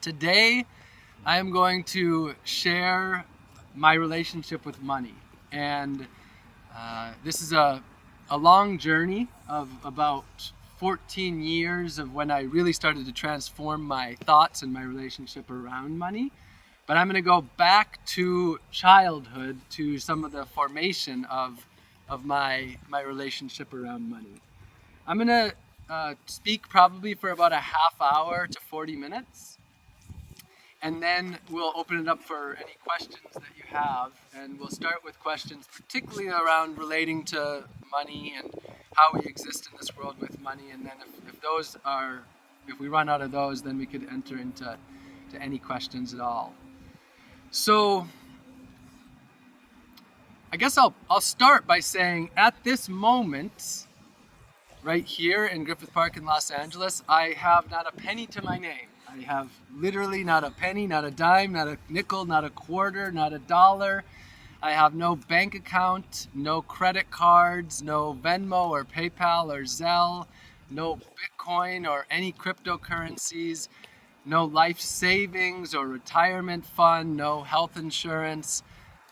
Today, I am going to share my relationship with money. And this is a long journey of about 14 years of when I really started to transform my thoughts and my relationship around money. But I'm going to go back to childhood, to some of the formation of my relationship around money. I'm going to speak probably for about a half hour to 40 minutes. And then we'll open it up for any questions that you have. And we'll start with questions particularly around relating to money and how we exist in this world with money. And then if we run out of those, then we could enter into any questions at all. So I guess I'll start by saying at this moment, right here in Griffith Park in Los Angeles, I have not a penny to my name. I have literally not a penny, not a dime, not a nickel, not a quarter, not a dollar. I have no bank account, no credit cards, no Venmo or PayPal or Zelle, no Bitcoin or any cryptocurrencies, no life savings or retirement fund, no health insurance.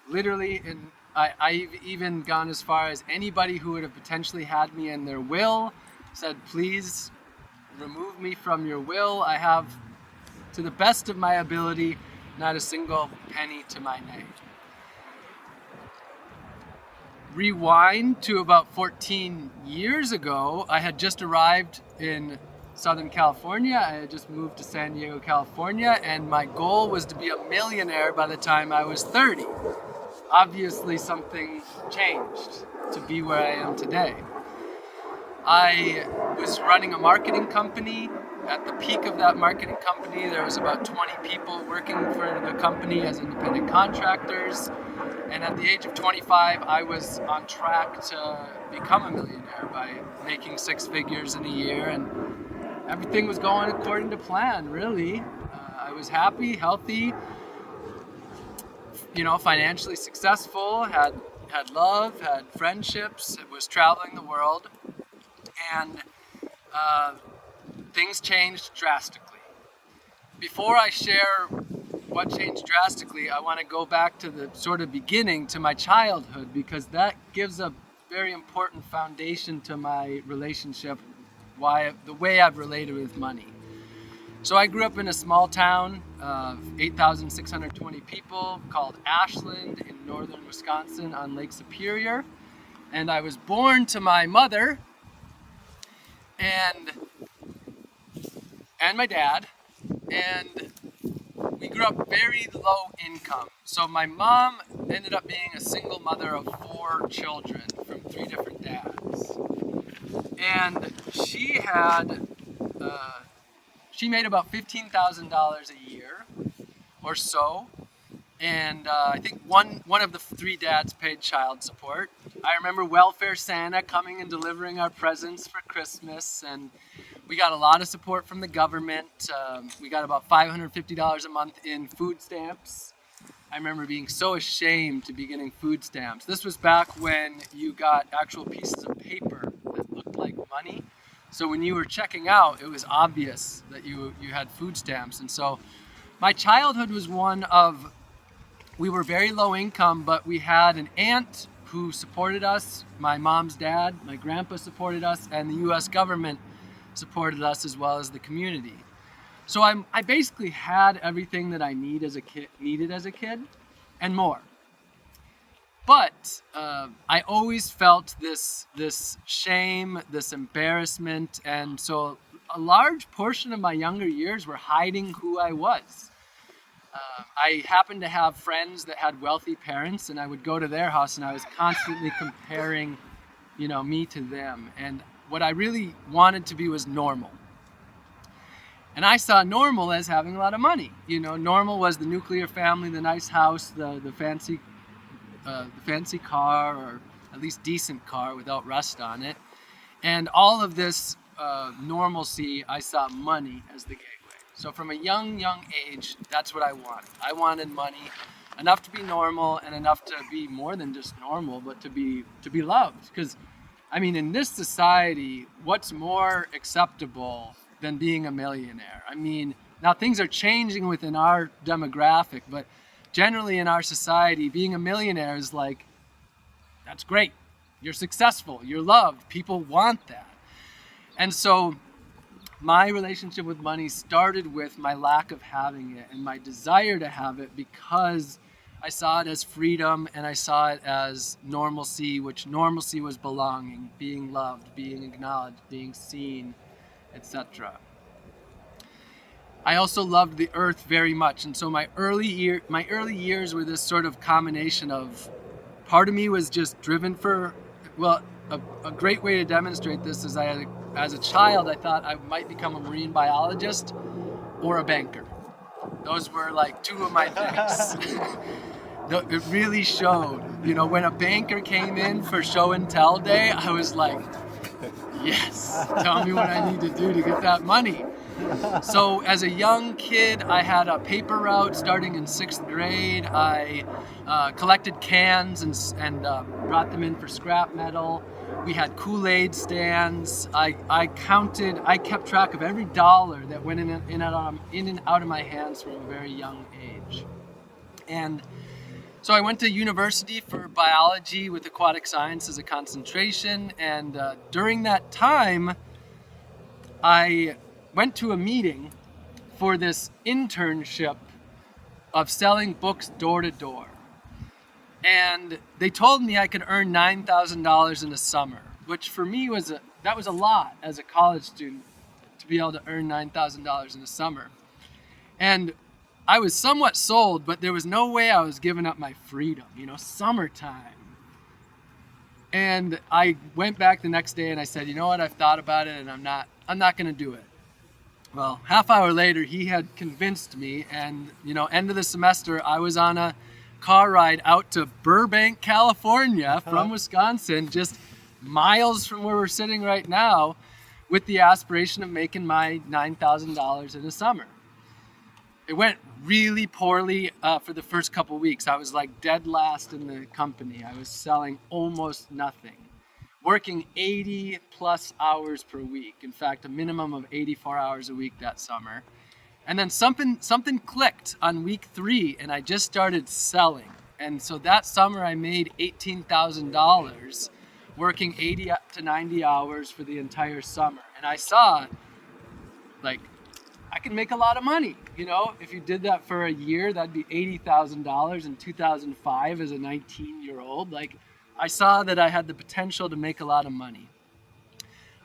Literally, I've even gone as far as anybody who would have potentially had me in their will said, please remove me from your will. I have, to the best of my ability, not a single penny to my name. Rewind to about 14 years ago, I had just arrived in Southern California. I had just moved to San Diego, California, and my goal was to be a millionaire by the time I was 30. Obviously, something changed to be where I am today. I was running a marketing company. At the peak of that marketing company, there was about 20 people working for the company as independent contractors. And at the age of 25, I was on track to become a millionaire by making six figures in a year. And everything was going according to plan, really. I was happy, healthy, financially successful, had love, had friendships, was traveling the world. And things changed drastically. Before I share what changed drastically, I want to go back to the sort of beginning, to my childhood, because that gives a very important foundation to my relationship, the way I've related with money. So I grew up in a small town of 8,620 people called Ashland in northern Wisconsin on Lake Superior. And I was born to my mother and my dad, and we grew up very low income. So my mom ended up being a single mother of 4 children from 3 different dads. And she made about $15,000 a year or so. And I think one of the 3 dads paid child support. I remember Welfare Santa coming and delivering our presents for Christmas, and we got a lot of support from the government. We got about $550 a month in food stamps. I remember being so ashamed to be getting food stamps. This was back when you got actual pieces of paper that looked like money. So when you were checking out, it was obvious that you had food stamps. And so my childhood was one of, we were very low income, but we had an aunt who supported us, my mom's dad, my grandpa supported us, and the US government supported us as well as the community. So I basically had everything that I needed as a kid and more. But I always felt this shame, this embarrassment, and so a large portion of my younger years were hiding who I was. I happened to have friends that had wealthy parents, and I would go to their house and I was constantly comparing, me to them. And what I really wanted to be was normal. And I saw normal as having a lot of money. Normal was the nuclear family, the nice house, the fancy car, or at least decent car without rust on it. And all of this normalcy, I saw money as the gateway. So from a young age, that's what I wanted. I wanted money, enough to be normal and enough to be more than just normal, but to be loved. Because, in this society, what's more acceptable than being a millionaire? Now things are changing within our demographic, but generally in our society, being a millionaire is like, that's great. You're successful, you're loved, people want that. And so my relationship with money started with my lack of having it and my desire to have it, because I saw it as freedom and I saw it as normalcy, which normalcy was belonging, being loved, being acknowledged, being seen, etc. I also loved the earth very much, and so my early years were this sort of combination of, part of me was just driven for, well, a great way to demonstrate this is as a child, I thought I might become a marine biologist or a banker. Those were like two of my things. It really showed. You know, when a banker came in for show and tell day, I was like, yes, tell me what I need to do to get that money. So as a young kid, I had a paper route starting in 6th grade. I collected cans and brought them in for scrap metal. We had Kool-Aid stands. I kept track of every dollar that went in and out of my hands from a very young age. And so I went to university for biology with aquatic science as a concentration. And during that time, I went to a meeting for this internship of selling books door to door. And they told me I could earn $9,000 in a summer, which for me was a lot as a college student to be able to earn $9,000 in a summer. And I was somewhat sold, but there was no way I was giving up my freedom, summertime. And I went back the next day and I said, you know what, I've thought about it and I'm not going to do it. Well, half hour later, he had convinced me, and end of the semester, I was on a car ride out to Burbank, California from Wisconsin, just miles from where we're sitting right now, with the aspiration of making my $9,000 in a summer. It went really poorly for the first couple weeks. I was like dead last in the company. I was selling almost nothing, working 80 plus hours per week. In fact, a minimum of 84 hours a week that summer. And then something clicked on week 3 and I just started selling. And so that summer I made $18,000 working 80 to 90 hours for the entire summer. And I saw, like, I can make a lot of money. If you did that for a year, that'd be $80,000 in 2005 as a 19-year-old. Like, I saw that I had the potential to make a lot of money.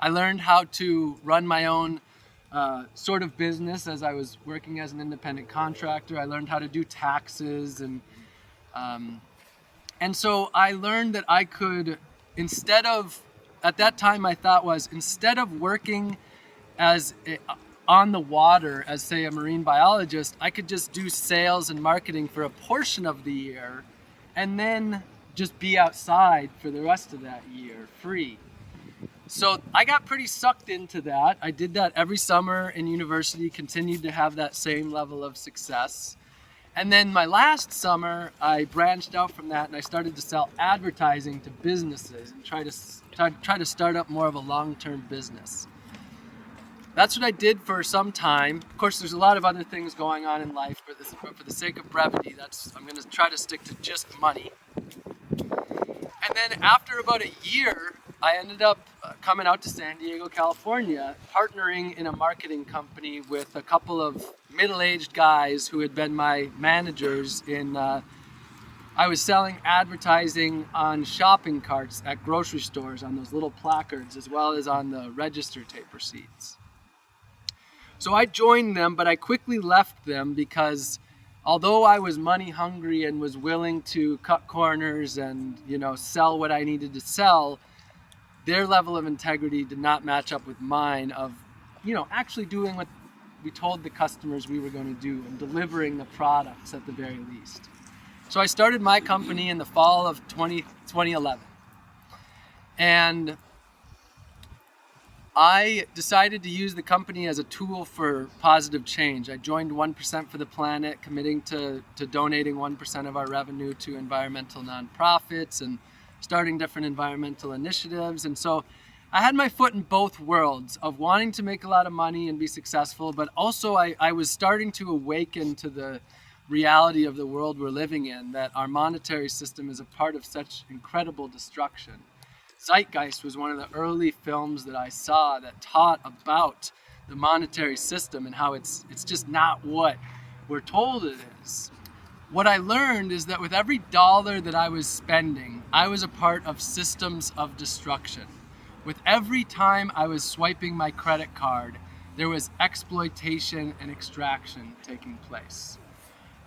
I learned how to run my own sort of business as I was working as an independent contractor. I learned how to do taxes, and so I learned that I could, at that time my thought was, instead of working on the water as, say, a marine biologist, I could just do sales and marketing for a portion of the year and then just be outside for the rest of that year, free. So I got pretty sucked into that. I did that every summer in university, continued to have that same level of success. And then my last summer, I branched out from that and I started to sell advertising to businesses and try to start up more of a long-term business. That's what I did for some time. Of course, there's a lot of other things going on in life, but for the sake of brevity, I'm going to try to stick to just money. And then after about a year, I ended up coming out to San Diego, California, partnering in a marketing company with a couple of middle-aged guys who had been my managers I was selling advertising on shopping carts at grocery stores on those little placards, as well as on the register tape receipts. So I joined them, but I quickly left them because although I was money hungry and was willing to cut corners and, sell what I needed to sell, their level of integrity did not match up with mine of, actually doing what we told the customers we were going to do and delivering the products at the very least. So I started my company in the fall of 2011. And I decided to use the company as a tool for positive change. I joined 1% for the Planet, committing to donating 1% of our revenue to environmental nonprofits and starting different environmental initiatives. And so I had my foot in both worlds of wanting to make a lot of money and be successful, but also I was starting to awaken to the reality of the world we're living in, that our monetary system is a part of such incredible destruction. Zeitgeist was one of the early films that I saw that taught about the monetary system and how it's just not what we're told it is. What I learned is that with every dollar that I was spending, I was a part of systems of destruction. With every time I was swiping my credit card, there was exploitation and extraction taking place.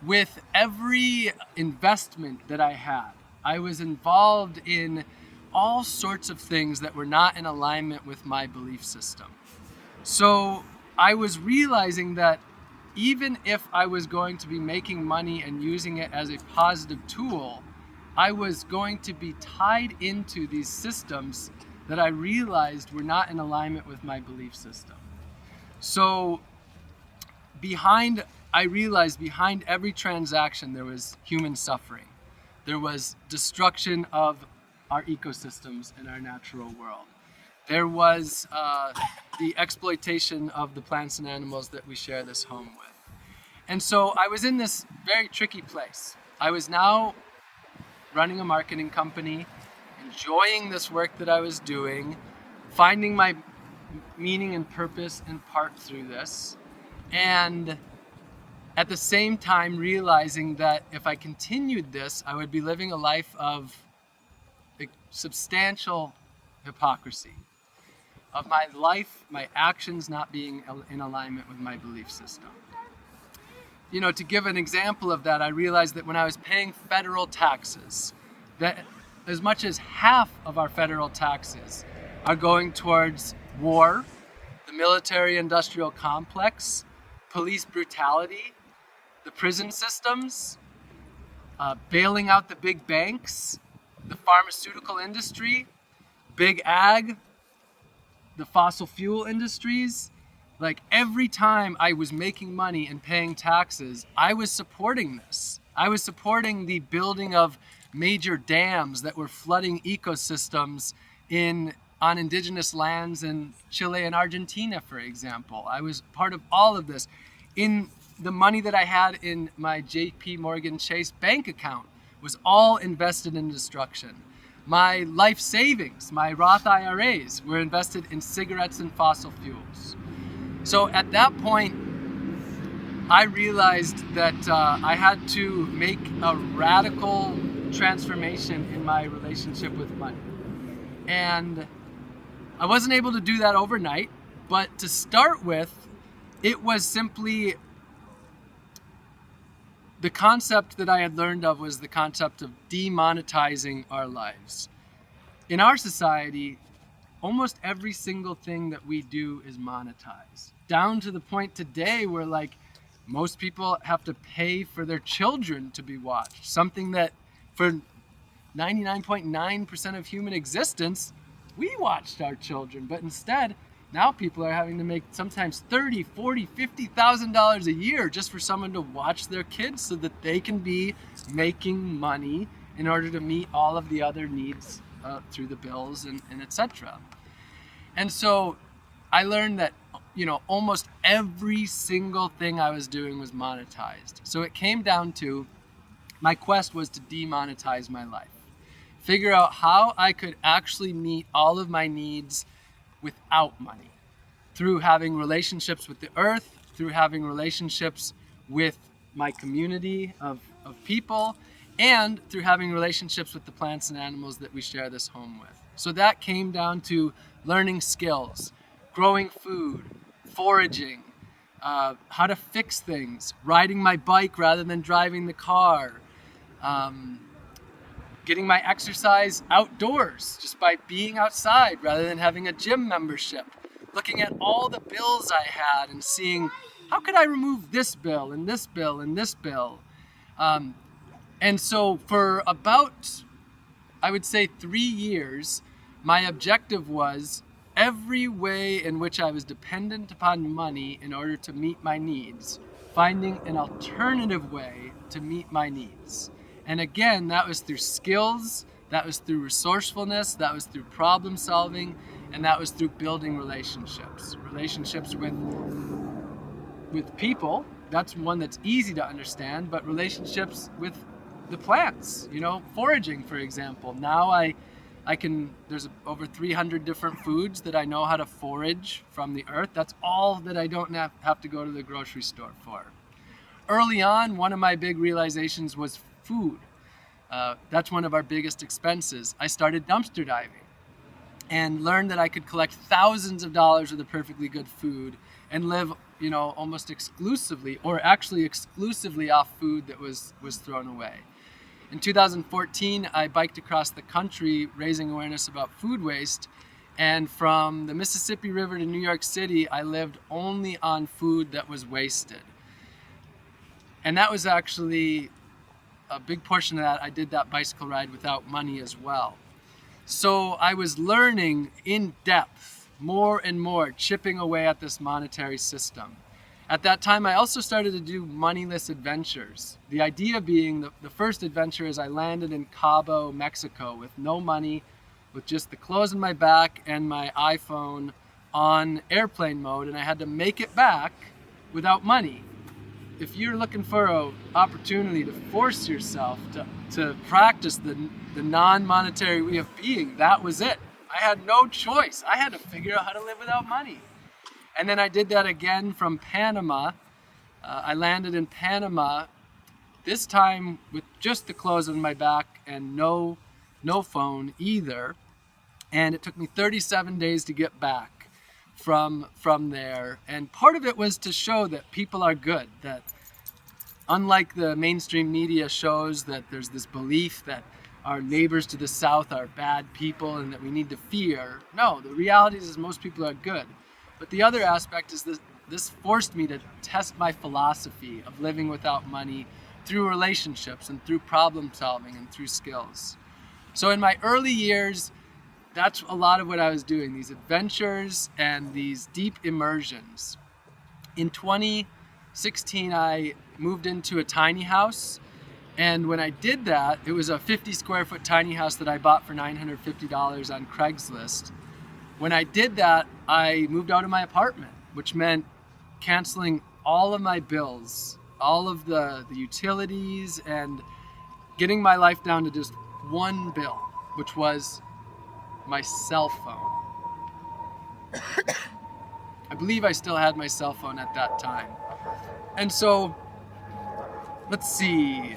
With every investment that I had, I was involved in all sorts of things that were not in alignment with my belief system. So I was realizing that even if I was going to be making money and using it as a positive tool, I was going to be tied into these systems that I realized were not in alignment with my belief system. So I realized behind every transaction there was human suffering. There was destruction of our ecosystems in our natural world. There was the exploitation of the plants and animals that we share this home with. And so I was in this very tricky place. I was now running a marketing company, enjoying this work that I was doing, finding my meaning and purpose in part through this, and at the same time realizing that if I continued this, I would be living a life of substantial hypocrisy, of my life, my actions not being in alignment with my belief system. You know, to give an example of that, I realized that when I was paying federal taxes, that as much as half of our federal taxes are going towards war, the military-industrial complex, police brutality, the prison systems, bailing out the big banks, the pharmaceutical industry, big ag, the fossil fuel industries. Like every time I was making money and paying taxes, I was supporting this. I was supporting the building of major dams that were flooding ecosystems on indigenous lands in Chile and Argentina, for example. I was part of all of this. In the money that I had in my JP Morgan Chase bank account was all invested in destruction. My life savings, my Roth IRAs, were invested in cigarettes and fossil fuels. So at that point, I realized that I had to make a radical transformation in my relationship with money. And I wasn't able to do that overnight, but to start with, it was simply the concept that I had learned of was the concept of demonetizing our lives. In our society, almost every single thing that we do is monetized. Down to the point today where like most people have to pay for their children to be watched. Something that for 99.9% of human existence, we watched our children, but instead, now people are having to make sometimes $30,000, $40,000, $50,000 a year just for someone to watch their kids so that they can be making money in order to meet all of the other needs through the bills and etc. And so I learned that, you know, almost every single thing I was doing was monetized. So it came down to my quest was to demonetize my life. Figure out how I could actually meet all of my needs without money, through having relationships with the earth, through having relationships with my community of people, and through having relationships with the plants and animals that we share this home with. So that came down to learning skills, growing food, foraging, how to fix things, riding my bike rather than driving the car, getting my exercise outdoors just by being outside rather than having a gym membership, looking at all the bills I had and seeing how could I remove this bill and this bill and this bill. And so for about, I would say 3 years, my objective was every way in which I was dependent upon money in order to meet my needs, finding an alternative way to meet my needs. And again, that was through skills, that was through resourcefulness, that was through problem solving, And that was through building relationships with people. That's one that's easy to understand, but relationships with the plants, foraging, for example. Now there's over 300 different foods that I know how to forage from the earth. That's all that I don't have to go to the grocery store for. Early on, one of my big realizations was food. That's one of our biggest expenses. I started dumpster diving and learned that I could collect thousands of dollars worth of perfectly good food and live, almost exclusively, or actually exclusively, off food that was thrown away. In 2014, I biked across the country raising awareness about food waste, and from the Mississippi River to New York City, I lived only on food that was wasted. And that was actually a big portion of that. I did that bicycle ride without money as well. So I was learning in depth, more and more, chipping away at this monetary system. At that time, I also started to do moneyless adventures. The idea being, the first adventure is I landed in Cabo, Mexico with no money, with just the clothes on my back and my iPhone on airplane mode, and I had to make it back without money. If you're looking for an opportunity to force yourself to practice the non-monetary way of being, that was it. I had no choice. I had to figure out how to live without money. And then I did that again from Panama. I landed in Panama, this time with just the clothes on my back and no phone either. And it took me 37 days to get back from there. And part of it was to show that people are good, that unlike the mainstream media shows that there's this belief that our neighbors to the south are bad people and that we need to fear. No, the reality is most people are good. But the other aspect is this forced me to test my philosophy of living without money through relationships and through problem solving and through skills. So in my early years, that's a lot of what I was doing, these adventures and these deep immersions. In 2016, I moved into a tiny house. And when I did that, it was a 50 square foot tiny house that I bought for $950 on Craigslist. When I did that, I moved out of my apartment, which meant canceling all of my bills, all of the utilities, and getting my life down to just one bill, which was my cell phone. I believe I still had my cell phone at that time. And so, let's see.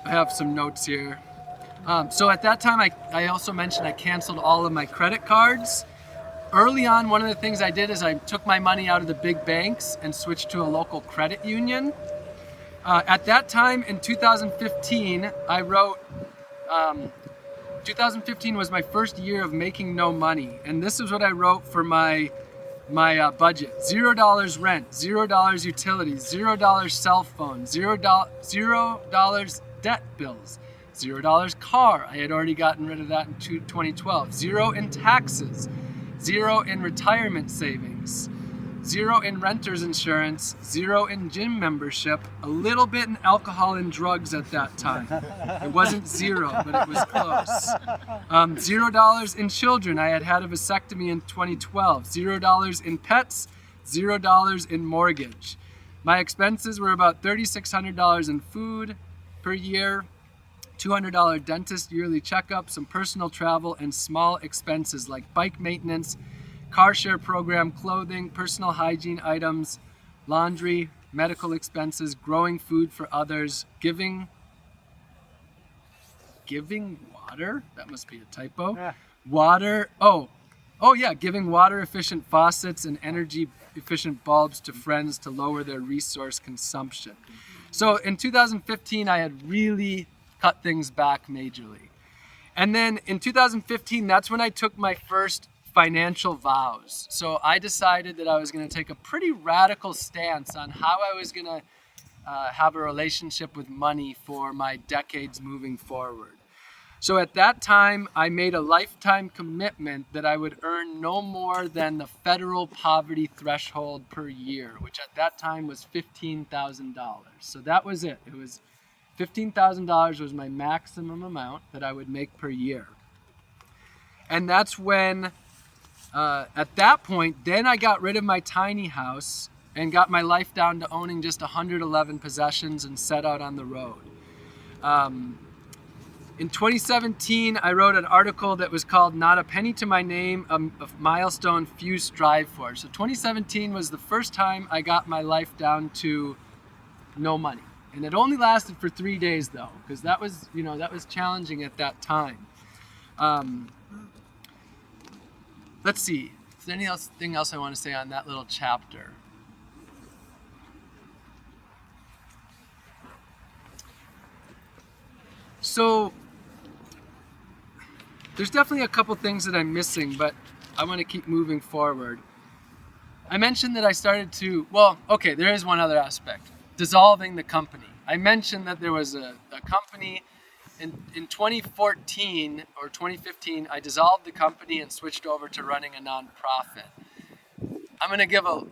I have some notes here. So at that time, I also mentioned I canceled all of my credit cards. Early on, one of the things I did is I took my money out of the big banks and switched to a local credit union. At that time, in 2015, I wrote, 2015 was my first year of making no money. And this is what I wrote for my budget. $0 rent, $0 utilities, $0 cell phone, $0 debt bills, $0 car. I had already gotten rid of that in 2012. $0 in taxes, $0 in retirement savings, $0 in renter's insurance, $0 in gym membership, a little bit in alcohol and drugs at that time. It wasn't zero, but it was close. $0 in children. I had had a vasectomy in 2012. $0 in pets, $0 in mortgage. My expenses were about $3,600 in food per year, $200 dentist yearly checkup, some personal travel, and small expenses like bike maintenance, car share program, clothing, personal hygiene items, laundry, medical expenses, growing food for others, giving water? That must be a typo. Yeah. Water, giving water efficient faucets and energy efficient bulbs to friends to lower their resource consumption. So in 2015, I had really cut things back majorly. And then in 2015, that's when I took my first financial vows. So I decided that I was going to take a pretty radical stance on how I was going to have a relationship with money for my decades moving forward. So at that time, I made a lifetime commitment that I would earn no more than the federal poverty threshold per year, which at that time was $15,000. So that was it. It was $15,000 was my maximum amount that I would make per year. And that's when, at that point, then I got rid of my tiny house and got my life down to owning just 111 possessions and set out on the road. In 2017, I wrote an article that was called Not a Penny to My Name, a milestone few strive for. So 2017 was the first time I got my life down to no money. And it only lasted for 3 days though, because that was challenging at that time. Let's see, is there anything else I want to say on that little chapter? So there's definitely a couple things that I'm missing, but I want to keep moving forward. I mentioned that I started to, there is one other aspect, dissolving the company. I mentioned that there was a company in 2014 or 2015, I dissolved the company and switched over to running a nonprofit. I'm going to give a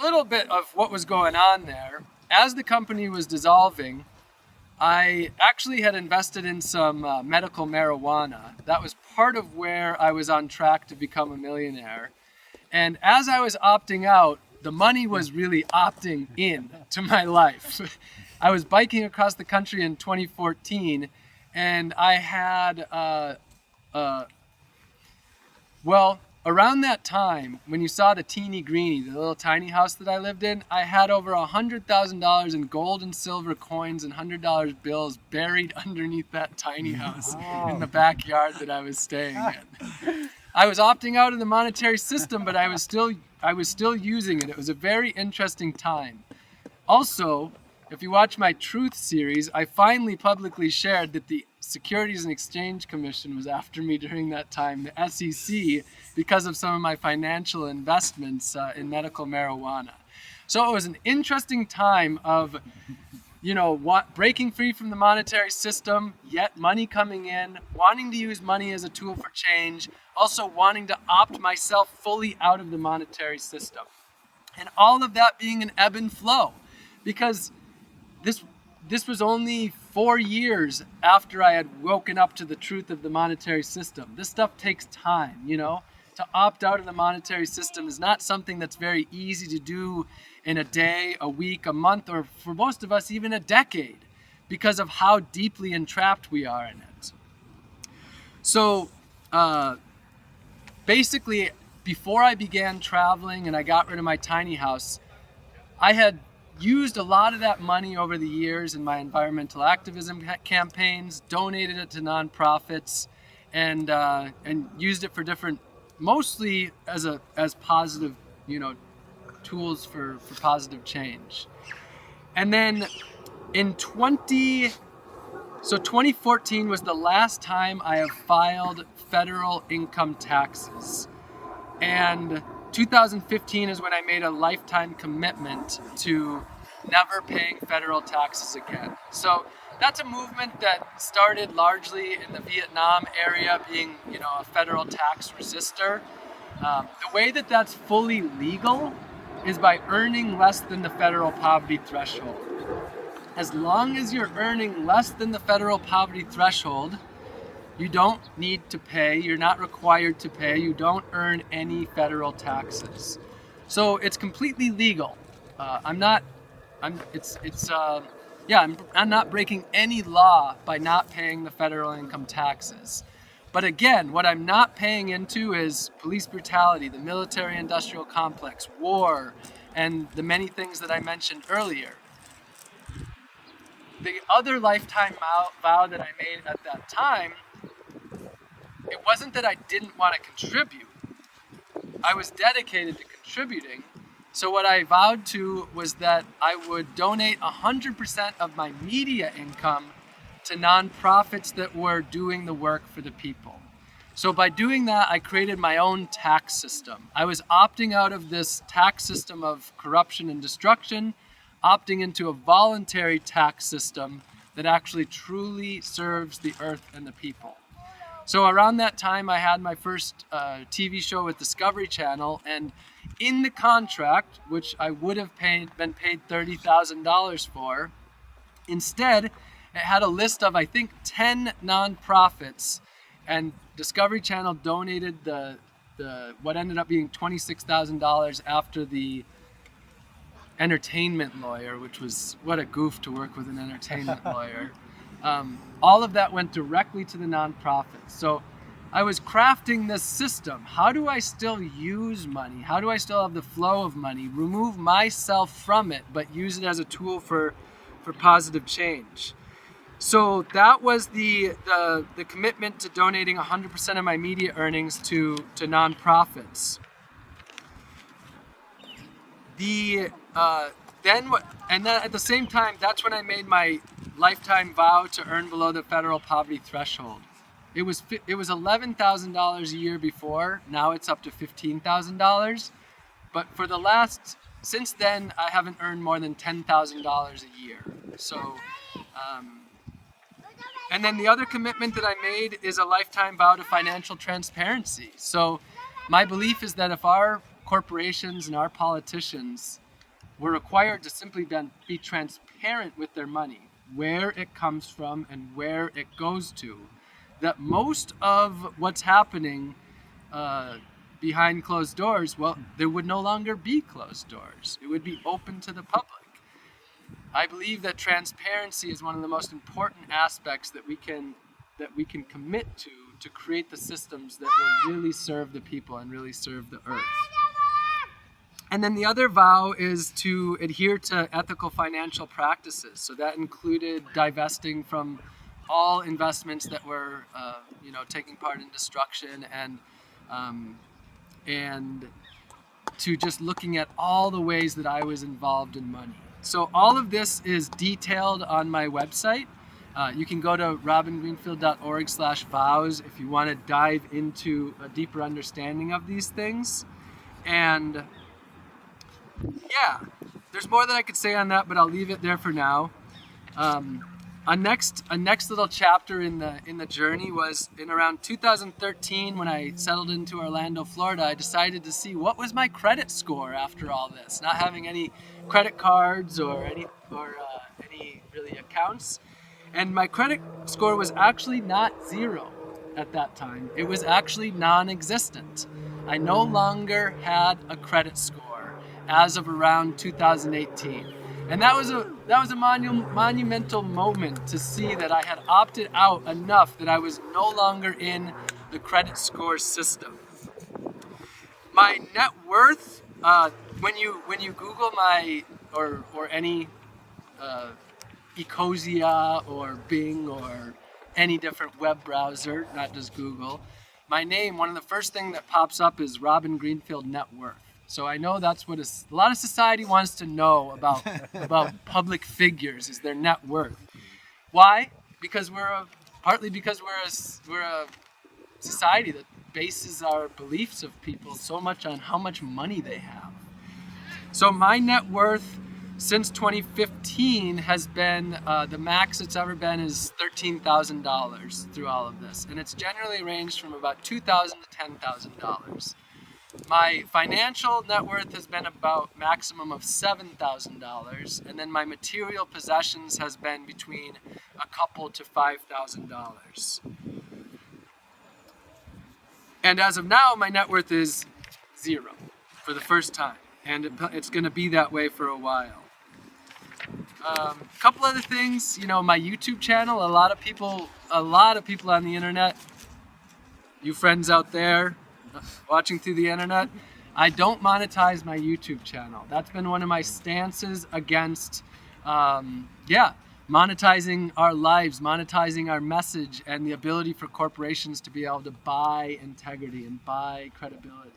little bit of what was going on there. As the company was dissolving, I actually had invested in some medical marijuana. That was part of where I was on track to become a millionaire. And as I was opting out, the money was really opting in to my life. I was biking across the country in 2014, and I had, around that time, when you saw the teeny greeny, the little tiny house that I lived in, I had over $100,000 in gold and silver coins and $100 bills buried underneath that tiny house in the backyard that I was staying in. I was opting out of the monetary system, but I was still using it. It was a very interesting time. Also, if you watch my Truth series, I finally publicly shared that the Securities and Exchange Commission was after me during that time, the SEC, because of some of my financial investments in medical marijuana. So it was an interesting time of, breaking free from the monetary system, yet money coming in, wanting to use money as a tool for change, also wanting to opt myself fully out of the monetary system. And all of that being an ebb and flow, because this was only 4 years after I had woken up to the truth of the monetary system. This stuff takes time, To opt out of the monetary system is not something that's very easy to do in a day, a week, a month, or for most of us, even a decade, because of how deeply entrapped we are in it. So, basically, before I began traveling and I got rid of my tiny house, I had used a lot of that money over the years in my environmental activism campaigns, donated it to nonprofits, and used it for different, mostly as positive, tools for positive change. And then in 2014 was the last time I have filed federal income taxes. And 2015 is when I made a lifetime commitment to never paying federal taxes again. So that's a movement that started largely in the Vietnam area, being, a federal tax resistor. The way that that's fully legal is by earning less than the federal poverty threshold. As long as you're earning less than the federal poverty threshold, you don't need to pay, you're not required to pay, you don't earn any federal taxes. So it's completely legal. I'm not breaking any law by not paying the federal income taxes. But again, what I'm not paying into is police brutality, the military-industrial complex, war, and the many things that I mentioned earlier. The other lifetime vow that I made at that time, it wasn't that I didn't want to contribute. I was dedicated to contributing. So what I vowed to was that I would donate 100% of my media income to nonprofits that were doing the work for the people. So by doing that, I created my own tax system. I was opting out of this tax system of corruption and destruction, opting into a voluntary tax system that actually truly serves the earth and the people. So around that time, I had my first TV show with Discovery Channel, and in the contract, which I would have been paid $30,000 for, instead, it had a list of, I think, 10 nonprofits, and Discovery Channel donated the what ended up being $26,000 after the entertainment lawyer, which was, what a goof to work with an entertainment lawyer. All of that went directly to the nonprofit. So I was crafting this system. How do I still use money? How do I still have the flow of money? Remove myself from it, but use it as a tool for positive change. So that was the commitment to donating 100% of my media earnings to nonprofits. Then at the same time, that's when I made my lifetime vow to earn below the federal poverty threshold. It was $11,000 a year before. Now it's up to $15,000. But since then, I haven't earned more than $10,000 a year. So, and then the other commitment that I made is a lifetime vow to financial transparency. So my belief is that if our corporations and our politicians were required to simply be transparent with their money, where it comes from and where it goes to, that most of what's happening behind closed doors, well, there would no longer be closed doors. It would be open to the public. I believe that transparency is one of the most important aspects that we can commit to create the systems that will really serve the people and really serve the earth. And then the other vow is to adhere to ethical financial practices. So that included divesting from all investments that were, taking part in destruction, and to just looking at all the ways that I was involved in money. So all of this is detailed on my website. You can go to robingreenfield.org/vows if you want to dive into a deeper understanding of these things. And yeah, there's more that I could say on that, but I'll leave it there for now. A next little chapter in the journey was in around 2013 when I settled into Orlando, Florida. I decided to see what was my credit score after all this, not having any credit cards or any really accounts. And my credit score was actually not zero at that time. It was actually non-existent. I no longer had a credit score as of around 2018. And that was a monumental moment to see that I had opted out enough that I was no longer in the credit score system. My net worth, when you Google my or any Ecosia or Bing or any different web browser, not just Google, my name, one of the first things that pops up is Robin Greenfield net worth. So I know that's what a lot of society wants to know about public figures, is their net worth. Why? Because we're a society that bases our beliefs of people so much on how much money they have. So my net worth since 2015 has been, the max it's ever been is $13,000 through all of this. And it's generally ranged from about $2,000 to $10,000. My financial net worth has been about maximum of $7,000, and then my material possessions has been between a couple to $5,000. And as of now, my net worth is zero for the first time, and it's going to be that way for a while. A couple other things, my YouTube channel. A lot of people on the internet, you friends out there watching through the internet, I don't monetize my YouTube channel. That's been one of my stances against, monetizing our lives, monetizing our message, and the ability for corporations to be able to buy integrity and buy credibility.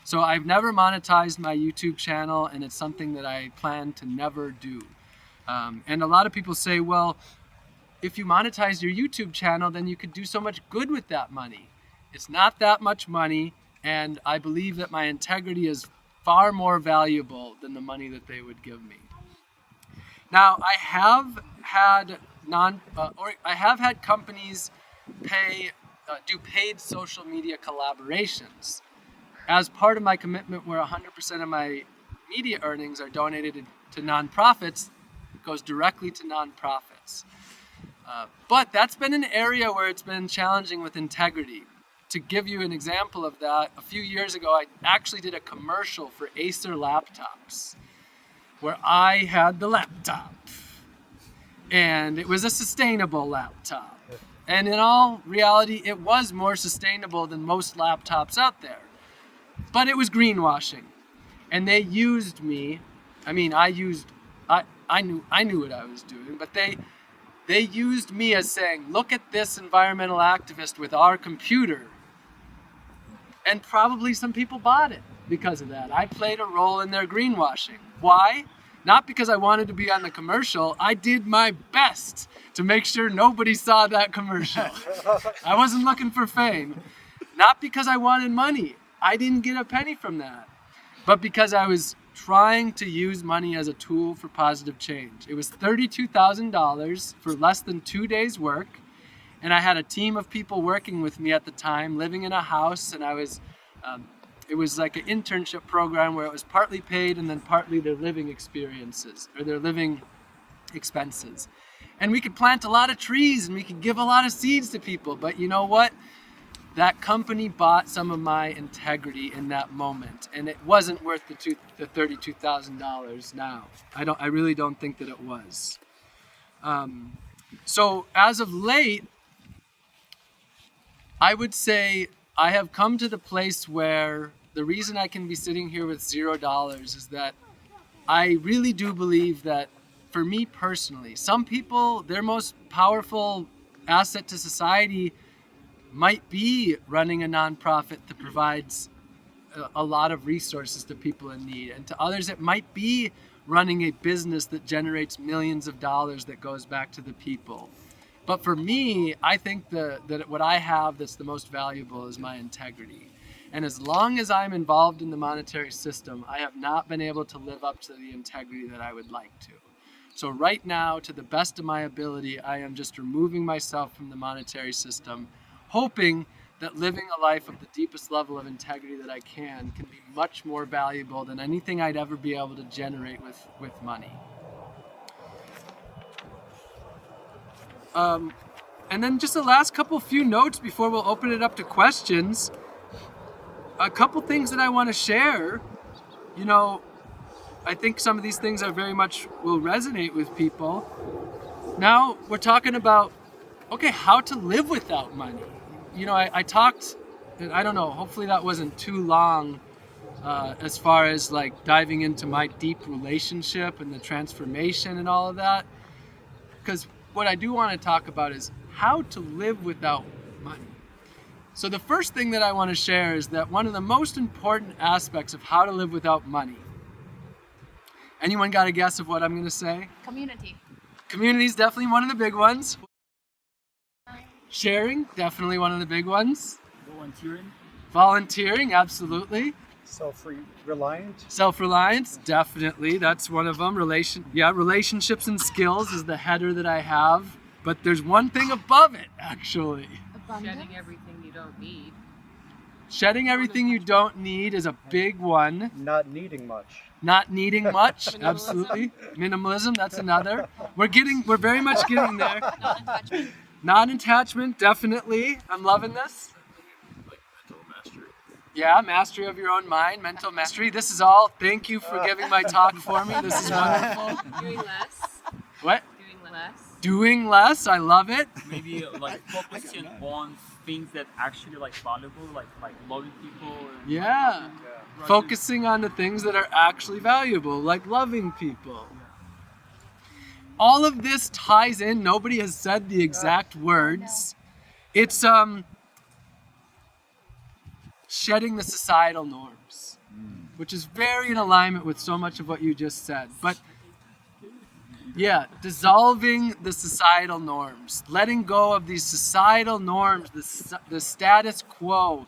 So I've never monetized my YouTube channel, and it's something that I plan to never do. And a lot of people say, well, if you monetize your YouTube channel, then you could do so much good with that money. It's not that much money, and I believe that my integrity is far more valuable than the money that they would give me. Now, I have had companies do paid social media collaborations as part of my commitment, where 100% of my media earnings are donated to nonprofits. It goes directly to nonprofits. But that's been an area where it's been challenging with integrity. to give you an example of that, a few years ago, I actually did a commercial for Acer laptops where I had the laptop. And it was a sustainable laptop. And in all reality, it was more sustainable than most laptops out there. But it was greenwashing. And they used me. I mean, I knew what I was doing, but they used me as saying, look at this environmental activist with our computer. And probably some people bought it because of that. I played a role in their greenwashing. Why? Not because I wanted to be on the commercial. I did my best to make sure nobody saw that commercial. I wasn't looking for fame. Not because I wanted money. I didn't get a penny from that. But because I was trying to use money as a tool for positive change. It was $32,000 for less than 2 days' work. And I had a team of people working with me at the time, living in a house, and I was... it was like an internship program where it was partly paid and then partly their living experiences or their living expenses. And we could plant a lot of trees and we could give a lot of seeds to people. But you know what? That company bought some of my integrity in that moment, and it wasn't worth the $32,000 now. I really don't think that it was. So as of late, I would say I have come to the place where the reason I can be sitting here with $0 is that I really do believe that for me personally, some people, their most powerful asset to society might be running a nonprofit that provides a lot of resources to people in need. And to others, it might be running a business that generates millions of dollars that goes back to the people. But for me, I think that what I have that's the most valuable is my integrity. And as long as I'm involved in the monetary system, I have not been able to live up to the integrity that I would like to. So right now, to the best of my ability, I am just removing myself from the monetary system, hoping that living a life of the deepest level of integrity that I can be much more valuable than anything I'd ever be able to generate with money. And then just the last few notes before we'll open it up to questions. A couple things that I want to share. You know, I think some of these things are very much will resonate with people. Now we're talking about, okay, how to live without money. You know, I talked, I don't know, hopefully that wasn't too long as far as like diving into my deep relationship and the transformation and all of that. Because what I do want to talk about is how to live without money. So the first thing that I want to share is that one of the most important aspects of how to live without money. Anyone got a guess of what I'm going to say? Community. Community is definitely one of the big ones. Sharing, definitely one of the big ones. Volunteering, absolutely. Self-reliance, definitely. That's one of them. Relationships and skills is the header that I have. But there's one thing above it, actually. Shedding everything you don't need. Shedding everything you don't need is a big one. Not needing much. Not needing much, absolutely. Minimalism, that's another. We're very much getting there. Non-attachment. Non-attachment, definitely. I'm loving this. Like mental mastery. Yeah, mastery of your own mind, mental mastery. This is all. Thank you for giving my talk for me. This is wonderful. Doing less. What? Doing less. Doing less. I love it. Maybe like focusing on things that actually like valuable, like loving people. And Yeah. Focusing on the things that are actually valuable, like loving people. All of this ties in. Nobody has said the exact words. It's shedding the societal norms, which is very in alignment with so much of what you just said. But yeah, dissolving the societal norms, letting go of these societal norms, the status quo,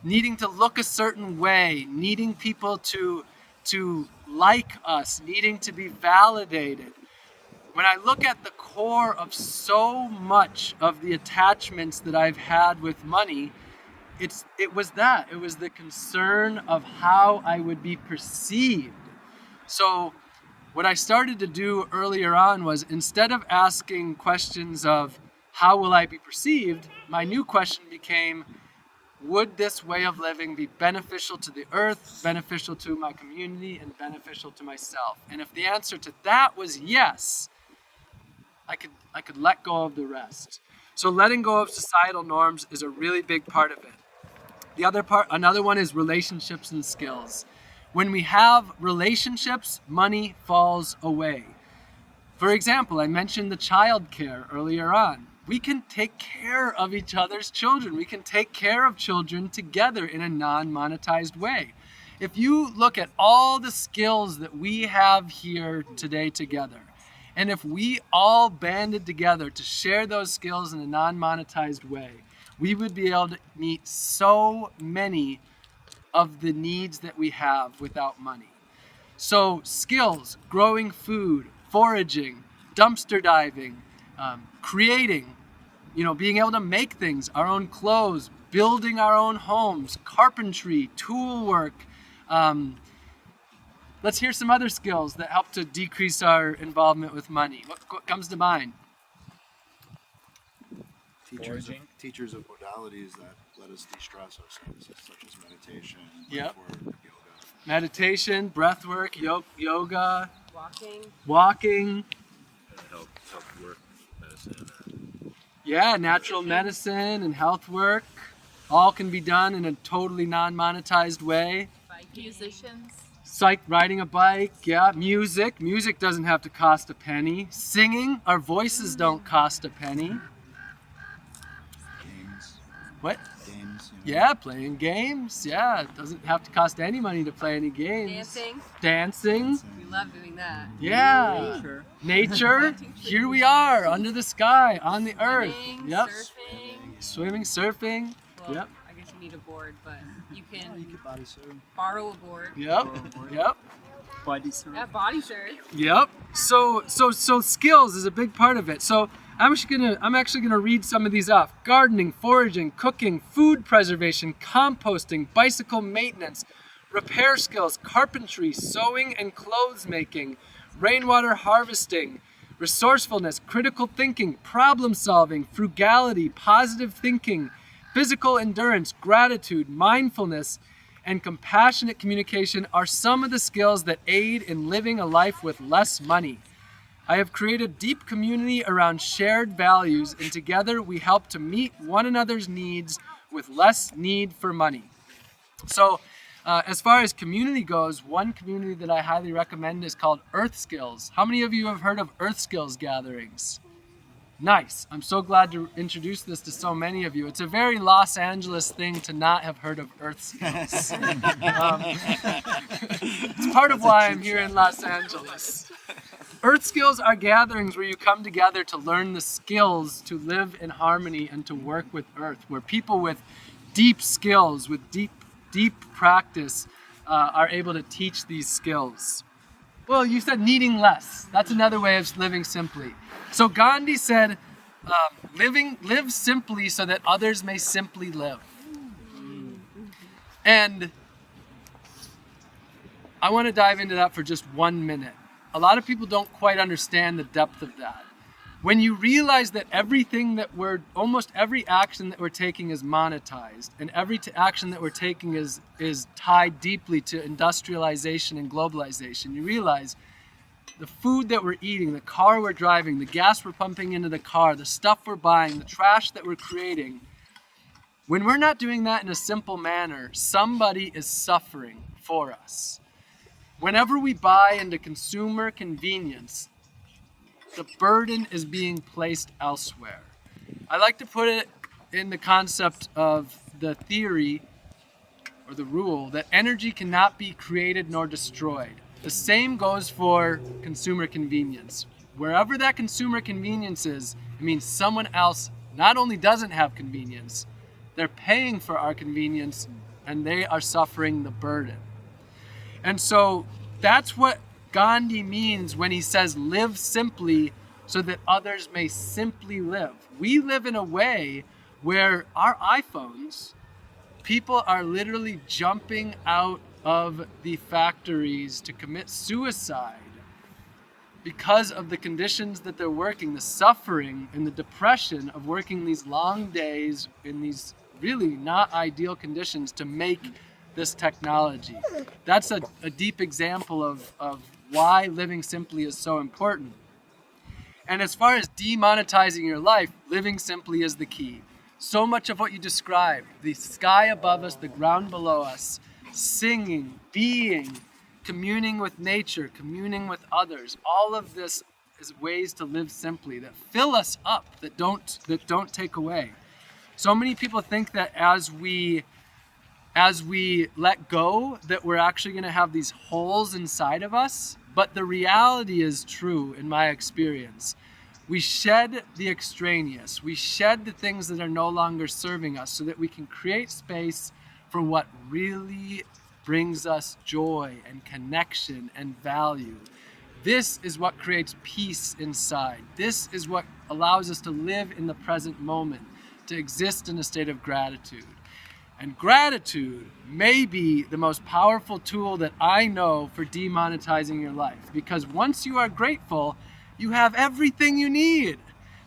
needing to look a certain way, needing people to like us, needing to be validated. When I look at the core of so much of the attachments that I've had with money, it was the concern of how I would be perceived. So what I started to do earlier on was, instead of asking questions of how will I be perceived, my new question became, would this way of living be beneficial to the earth, beneficial to my community, and beneficial to myself? And if the answer to that was yes, I could let go of the rest. So letting go of societal norms is a really big part of it. Another one is relationships and skills. When we have relationships, money falls away. For example, I mentioned the child care earlier on. We can take care of each other's children. We can take care of children together in a non-monetized way. If you look at all the skills that we have here today together, and if we all banded together to share those skills in a non-monetized way, we would be able to meet so many of the needs that we have without money. So skills, growing food, foraging, dumpster diving, creating, being able to make things, our own clothes, building our own homes, carpentry, tool work. Let's hear some other skills that help to decrease our involvement with money. What comes to mind? Teachers of modalities that let us de-stress ourselves, such as meditation, Yep. breathwork, yoga. Meditation, breath work, yoga, Walking. Health work, medicine. Yeah, natural medicine and health work. All can be done in a totally non-monetized way. Musicians. Riding a bike, yeah, music. Music doesn't have to cost a penny. Singing, our voices don't cost a penny. Games. What? Games. Yeah, playing games. Yeah, it doesn't have to cost any money to play any games. Dancing. We love doing that. Yeah. Nature. Here we are, under the sky, on the earth. Swimming, Yep. surfing. Swimming, surfing. Well, Yep. I guess you need a board, but you can You could body surf. borrow a board. Yep. Yep. Body surf. Yeah, body surf. Yep. So skills is a big part of it. So I'm actually gonna read some of these off. Gardening, foraging, cooking, food preservation, composting, bicycle maintenance, repair skills, carpentry, sewing and clothes making, rainwater harvesting, resourcefulness, critical thinking, problem solving, frugality, positive thinking, physical endurance, gratitude, mindfulness, and compassionate communication are some of the skills that aid in living a life with less money. I have created deep community around shared values, and together we help to meet one another's needs with less need for money. So, as far as community goes, one community that I highly recommend is called Earth Skills. How many of you have heard of Earth Skills gatherings? Nice. I'm so glad to introduce this to so many of you. It's a very Los Angeles thing to not have heard of Earth Skills. It's part of why I'm here in Los Angeles. Earth Skills are gatherings where you come together to learn the skills to live in harmony and to work with Earth, where people with deep skills, with deep practice, are able to teach these skills. Well, you said needing less. That's another way of living simply. So Gandhi said, live simply so that others may simply live. And I want to dive into that for just 1 minute. A lot of people don't quite understand the depth of that. When you realize that almost every action that we're taking is monetized, and every action that we're taking is tied deeply to industrialization and globalization, you realize the food that we're eating, the car we're driving, the gas we're pumping into the car, the stuff we're buying, the trash that we're creating, when we're not doing that in a simple manner, somebody is suffering for us. Whenever we buy into consumer convenience, the burden is being placed elsewhere. I like to put it in the concept of the theory or the rule that energy cannot be created nor destroyed. The same goes for consumer convenience. Wherever that consumer convenience is, it means someone else not only doesn't have convenience, they're paying for our convenience and they are suffering the burden. And so that's what Gandhi means when he says live simply so that others may simply live. We live in a way where our iPhones, people are literally jumping out of the factories to commit suicide because of the conditions that they're working, the suffering and the depression of working these long days in these really not ideal conditions to make this technology. That's a deep example of why living simply is so important. And as far as demonetizing your life, living simply is the key. So much of what you described, the sky above us, the ground below us, singing, being, communing with nature, communing with others, all of this is ways to live simply that fill us up, that don't take away. So many people think that as we let go, that we're actually going to have these holes inside of us. But the reality is true in my experience. We shed the extraneous. We shed the things that are no longer serving us so that we can create space for what really brings us joy and connection and value. This is what creates peace inside. This is what allows us to live in the present moment, to exist in a state of gratitude. And gratitude may be the most powerful tool that I know for demonetizing your life. Because once you are grateful, you have everything you need.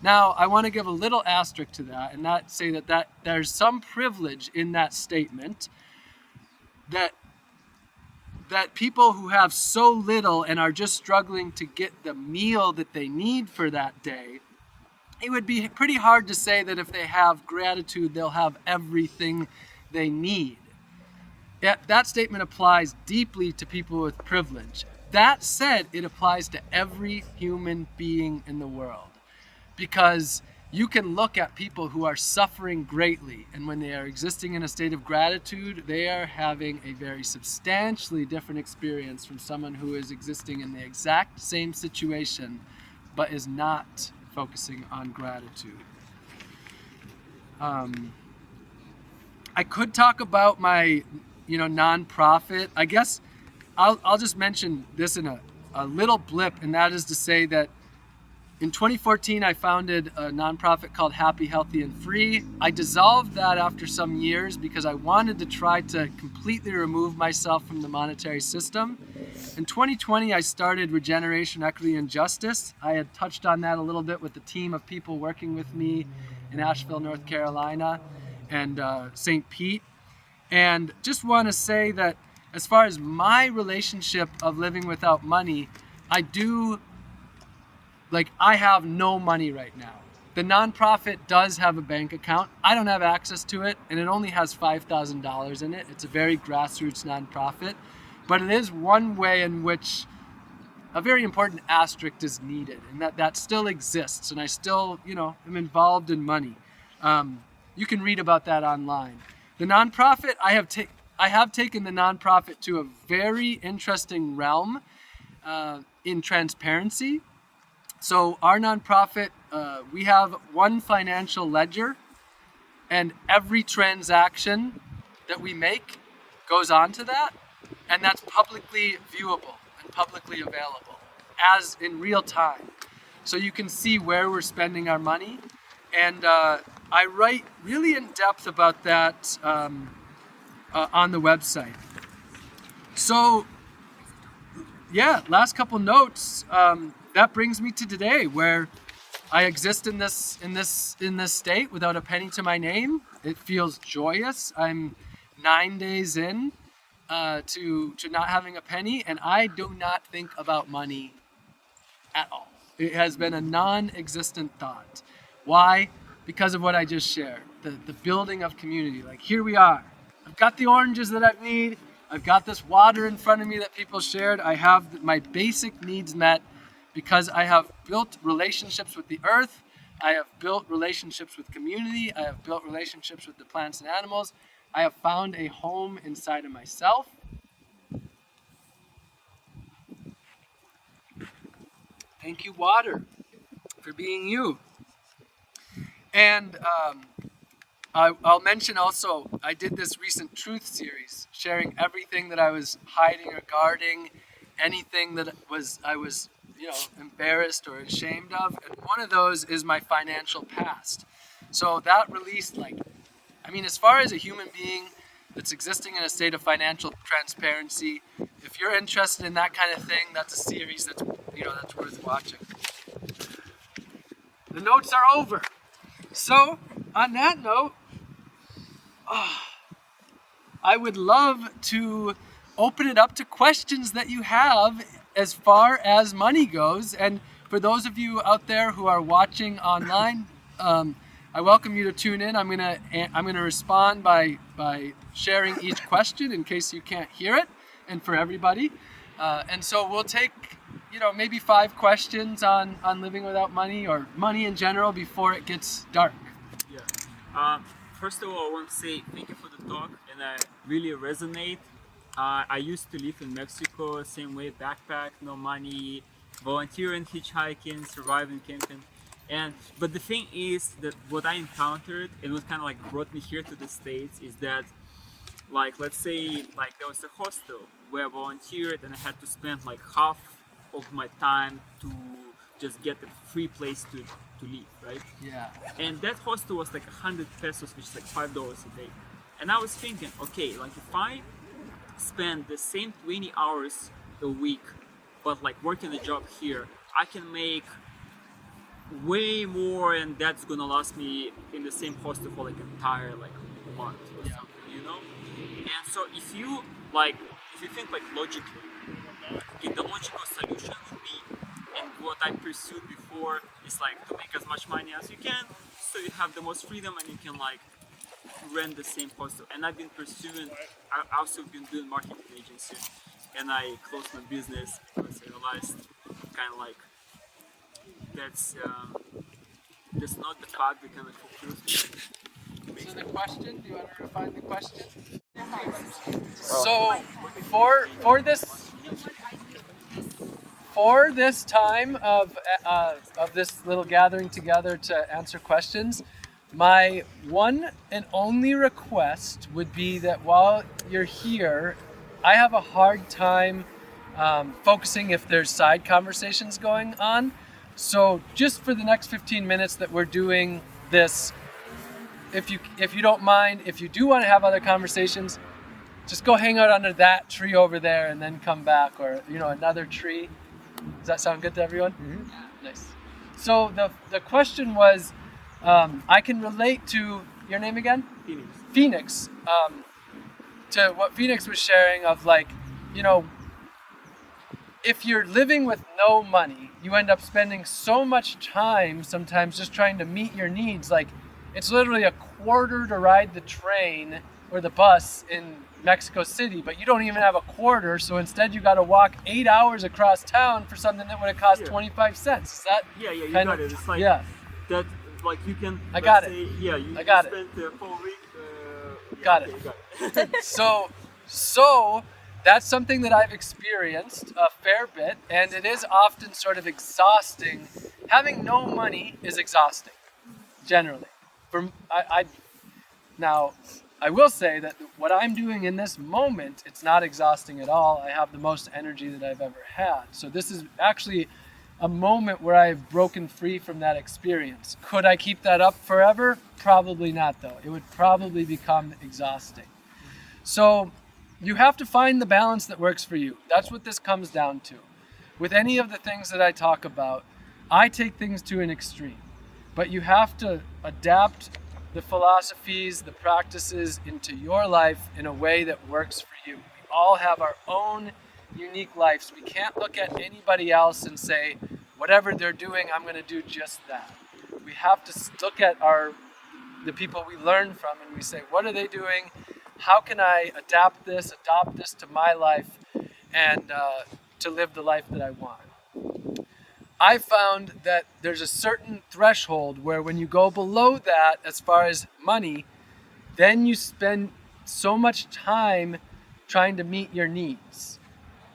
Now, I want to give a little asterisk to that and not say that there's some privilege in that statement, that people who have so little and are just struggling to get the meal that they need for that day, it would be pretty hard to say that if they have gratitude, they'll have everything they need. That statement applies deeply to people with privilege. That said, it applies to every human being in the world, because you can look at people who are suffering greatly, and when they are existing in a state of gratitude, they are having a very substantially different experience from someone who is existing in the exact same situation but is not focusing on gratitude. I could talk about my, nonprofit. I guess I'll just mention this in a little blip, and that is to say that in 2014, I founded a nonprofit called Happy, Healthy, and Free. I dissolved that after some years because I wanted to try to completely remove myself from the monetary system. In 2020, I started Regeneration, Equity, and Justice. I had touched on that a little bit with the team of people working with me in Asheville, North Carolina, and St. Pete. And just want to say that as far as my relationship of living without money, I have no money right now. The nonprofit does have a bank account. I don't have access to it, and it only has $5,000 in it. It's a very grassroots nonprofit, but it is one way in which a very important asterisk is needed, and that still exists, and I still, am involved in money. You can read about that online. The nonprofit, I have taken the nonprofit to a very interesting realm in transparency. So our nonprofit, we have one financial ledger, and every transaction that we make goes onto that, and that's publicly viewable and publicly available as in real time. So you can see where we're spending our money, and I write really in depth about that on the website. So last couple notes. That brings me to today, where I exist in this state without a penny to my name. It feels joyous. I'm 9 days in to not having a penny, and I do not think about money at all. It has been a non-existent thought. Why? Because of what I just shared, the building of community. Like, here we are. I've got the oranges that I need. I've got this water in front of me that people shared. I have my basic needs met because I have built relationships with the earth. I have built relationships with community. I have built relationships with the plants and animals. I have found a home inside of myself. Thank you, water, for being you. And I'll mention also, I did this recent truth series, sharing everything that I was hiding or guarding, anything that I was embarrassed or ashamed of. And one of those is my financial past. So that released, as far as a human being that's existing in a state of financial transparency, if you're interested in that kind of thing, that's a series that's worth watching. The notes are over. So, on that note, I would love to open it up to questions that you have as far as money goes. And for those of you out there who are watching online, I welcome you to tune in. I'm gonna respond by sharing each question in case you can't hear it, and for everybody. And so we'll take, maybe 5 questions on living without money or money in general before it gets dark. Yeah. First of all, I want to say thank you for the talk, and I really resonate. I used to live in Mexico, same way, backpack, no money, volunteering, hitchhiking, surviving, camping. But the thing is that what I encountered and what kind of like brought me here to the States is that, like, let's say like there was a hostel where I volunteered and I had to spend like half of my time to just get a free place to live, right? Yeah. And that hostel was like 100 pesos, which is like $5 a day. And I was thinking, okay, like if I spend the same 20 hours a week, but like working a job here, I can make way more, and that's gonna last me in the same hostel for like entire like month or something, And so if you think like logically, the logical solution would be, and what I pursued before is like to make as much money as you can, so you have the most freedom and you can like rent the same hostel. And I've been pursuing. I also been doing marketing agency, and I closed my business because I realized kind of like that's not the path that kind of fulfills me. So the question, do you want to refine the question? So for this time of this little gathering together to answer questions, my one and only request would be that while you're here, I have a hard time focusing if there's side conversations going on. So just for the next 15 minutes that we're doing this, if you don't mind, if you do want to have other conversations, just go hang out under that tree over there and then come back, or another tree. Does that sound good to everyone? Mm-hmm. Nice. So the question was, I can relate to your name again? Phoenix. To what Phoenix was sharing of like, if you're living with no money, you end up spending so much time sometimes just trying to meet your needs. Like, it's literally a quarter to ride the train or the bus in Mexico City, but you don't even have a quarter, so instead you got to walk 8 hours across town for something that would have cost 25 cents. Is that you got it. It's like that, like you can. I got it. Say, you I got spent the whole week. Got okay, it. You got it. So that's something that I've experienced a fair bit, and it is often sort of exhausting. Having no money is exhausting, generally. Now, I will say that what I'm doing in this moment, it's not exhausting at all. I have the most energy that I've ever had. So this is actually a moment where I've broken free from that experience. Could I keep that up forever? Probably not, though. It would probably become exhausting. So you have to find the balance that works for you. That's what this comes down to. With any of the things that I talk about, I take things to an extreme. But you have to adapt the philosophies, the practices into your life in a way that works for you. We all have our own unique lives. We can't look at anybody else and say, whatever they're doing, I'm going to do just that. We have to look at the people we learn from, and we say, what are they doing? How can I adopt this to my life, and to live the life that I want? I found that there's a certain threshold where when you go below that, as far as money, then you spend so much time trying to meet your needs.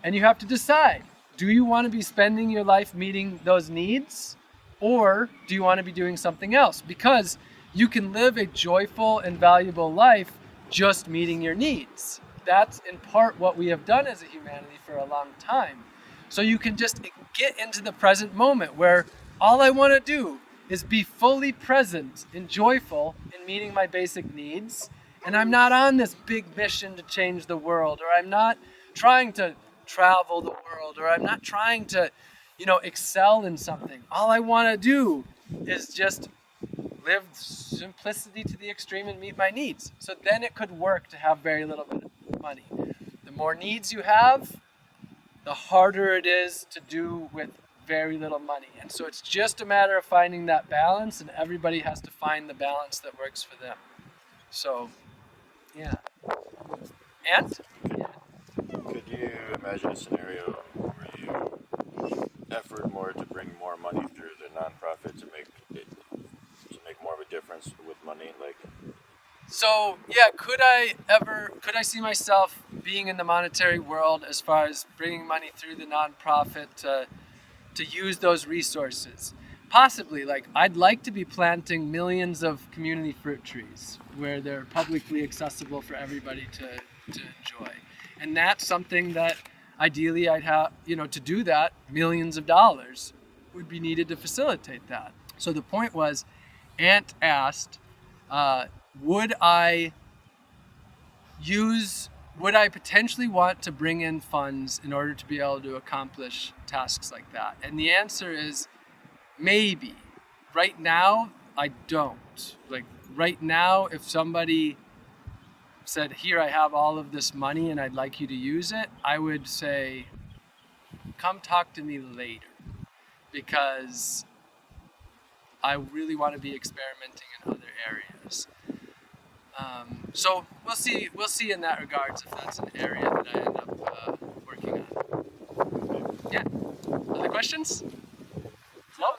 And you have to decide, do you want to be spending your life meeting those needs, or do you want to be doing something else? Because you can live a joyful and valuable life just meeting your needs. That's in part what we have done as a humanity for a long time. So you can just get into the present moment where all I want to do is be fully present and joyful in meeting my basic needs. And I'm not on this big mission to change the world, or I'm not trying to travel the world, or I'm not trying to, excel in something. All I want to do is just live simplicity to the extreme and meet my needs. So then it could work to have very little money. The more needs you have, the harder it is to do with very little money. And so it's just a matter of finding that balance, and everybody has to find the balance that works for them. So, yeah. And? Could you imagine a scenario where you effort more to bring more money through the nonprofit to make more of a difference with money? Like, So, yeah, could I see myself being in the monetary world as far as bringing money through the nonprofit to use those resources? Possibly. Like, I'd like to be planting millions of community fruit trees where they're publicly accessible for everybody to enjoy. And that's something that ideally I'd have, to do that, millions of dollars would be needed to facilitate that. So the point was, Ant asked, would I potentially want to bring in funds in order to be able to accomplish tasks like that? And the answer is maybe. Right now, I don't. Like, right now, if somebody said, here, I have all of this money and I'd like you to use it, I would say, come talk to me later, because I really want to be experimenting in other areas. So we'll see in that regards if that's an area that I end up working on. Yeah. Other questions? No?